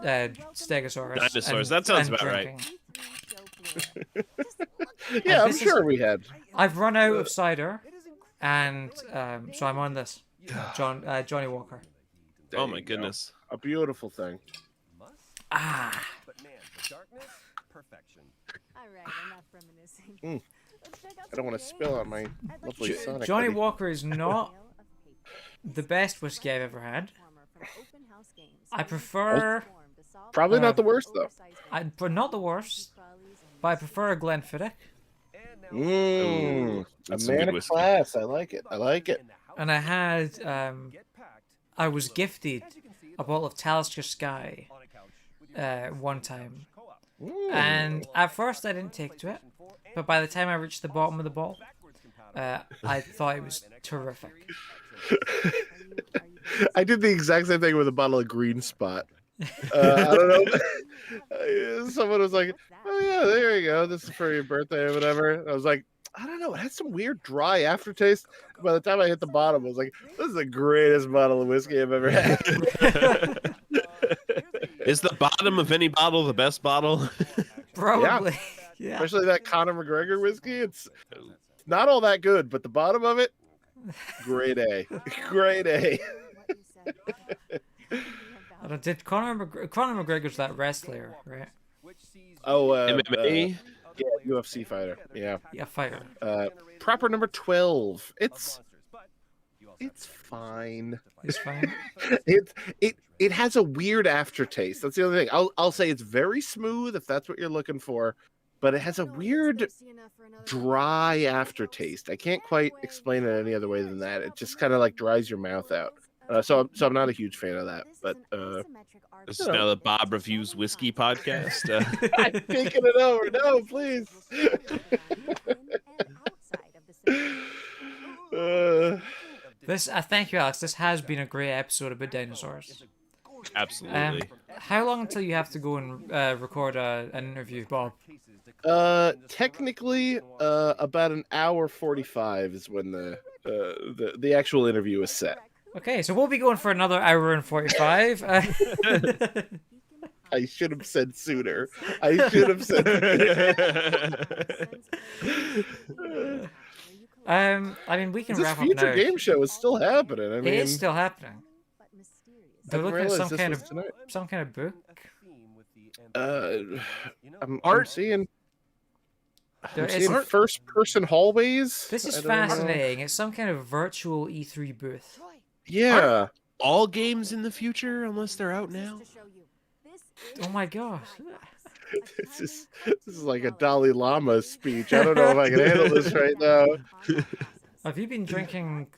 Stegosaurus. Dinosaurs. That sounds about right. Yeah, I'm sure we had. I've run out of cider, and so I'm on this. Johnny Walker. Oh my goodness. A beautiful thing. Ah. I don't want to spill on my lovely Sonic. Johnny hoodie. Walker is not the best whiskey I've ever had. I prefer... Probably not the worst, though. Not the worst, but I prefer a Glenfiddich. A man of class. I like it. And I had... I was gifted a bottle of Talisker Sky one time. And at first I didn't take to it. but by the time I reached the bottom of the bottle, I thought it was terrific. I did the exact same thing with a bottle of Green Spot. I don't know. Someone was like, "Oh yeah, there you go. This is for your birthday or whatever." And I was like, "I don't know. It had some weird dry aftertaste." By the time I hit the bottom, I was like, "This is the greatest bottle of whiskey I've ever had." Is the bottom of any bottle the best bottle? Probably. Yeah. Especially that Conor McGregor whiskey. It's not all that good, but the bottom of it, grade A. Grade A. I don't, did Conor McGregor's that wrestler, right? Oh, MMA? Yeah, UFC fighter. Yeah. Yeah, fighter. Proper number 12. It's fine. It's fine. It has a weird aftertaste. That's the other thing. I'll say it's very smooth if that's what you're looking for, but it has a weird dry aftertaste. I can't quite explain it any other way than that. It just kind of like dries your mouth out. So I'm not a huge fan of that. But this is now the Bob Reviews Whiskey podcast. I'm taking it over. No, please. Thank you, Alex. This has been a great episode about dinosaurs. Absolutely. How long until you have to go and record an interview, Bob? Technically, about an hour 45 is when the actual interview is set. Okay, so we'll be going for another hour and 45. I should have said sooner. I should have said sooner. I mean, we can this wrap up future now. game show is still happening. I mean, It is still happening. They're looking at some kind of book. I'm seeing first-person hallways. This is I don't know. fascinating. It's some kind of virtual E3 booth. Yeah. Aren't all games in the future, unless they're out now. Oh my god. This is like a Dalai Lama speech. I don't know if I can handle this right now. Have you been drinking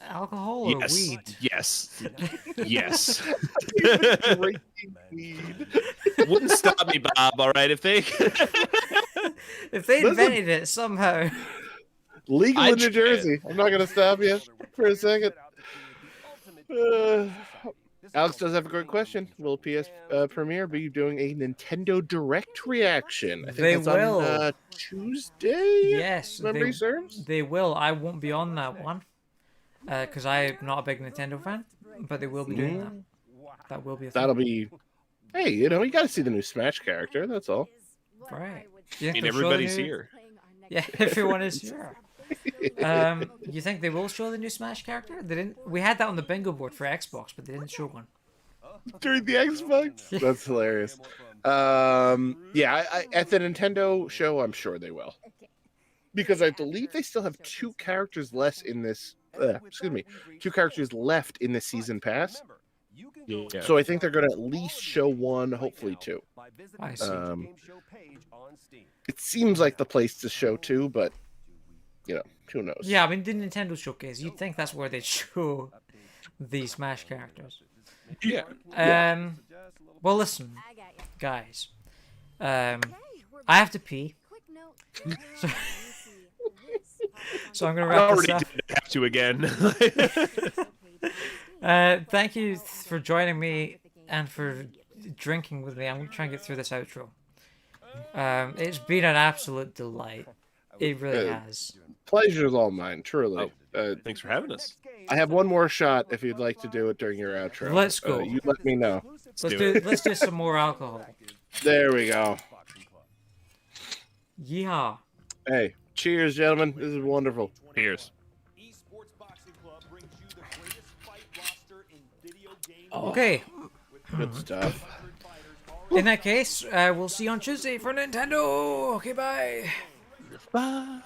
alcohol or weed? Yes. Yes. Drinking weed. Wouldn't stop me, Bob. All right, if they invented it somehow. Legal in New Jersey. I'm not going to stop you for a second. Alex does have a great question. Will PSPremiere be doing a Nintendo Direct reaction? I think They that's will. On, Tuesday? Yes, Memory serves? they will. I won't be on that one because I'm not a big Nintendo fan, but they will be doing that. That will be a thing. That'll be... Hey, you got to see the new Smash character, that's all. Right. And everybody's here. Yeah, everyone is here. You think they will show the new Smash character? They didn't. We had that on the bingo board for Xbox, but they didn't show one. During the Xbox? That's hilarious. Yeah, at the Nintendo show, I'm sure they will. Because I believe they still have two characters less in this... two characters left in the season pass. Yeah. So I think they're going to at least show one, hopefully two. I see. It seems like the place to show two, but... who knows? Yeah, I mean, the Nintendo Showcase, you'd think that's where they'd show the Smash characters. Yeah. Well, listen, guys. I have to pee. So I'm going to wrap this up. Have to again. Thank you for joining me and for drinking with me. I'm going to try and get through this outro. It's been an absolute delight. It really has. Pleasure's all mine, truly. Thanks for having us. I have one more shot if you'd like to do it during your outro. Let's go. You let me know. Let's do some more alcohol. There we go. Yeehaw. Hey, cheers, gentlemen. This is wonderful. Cheers. Okay. Good stuff. In that case, we'll see you on Tuesday for Nintendo. Okay, bye. Bye.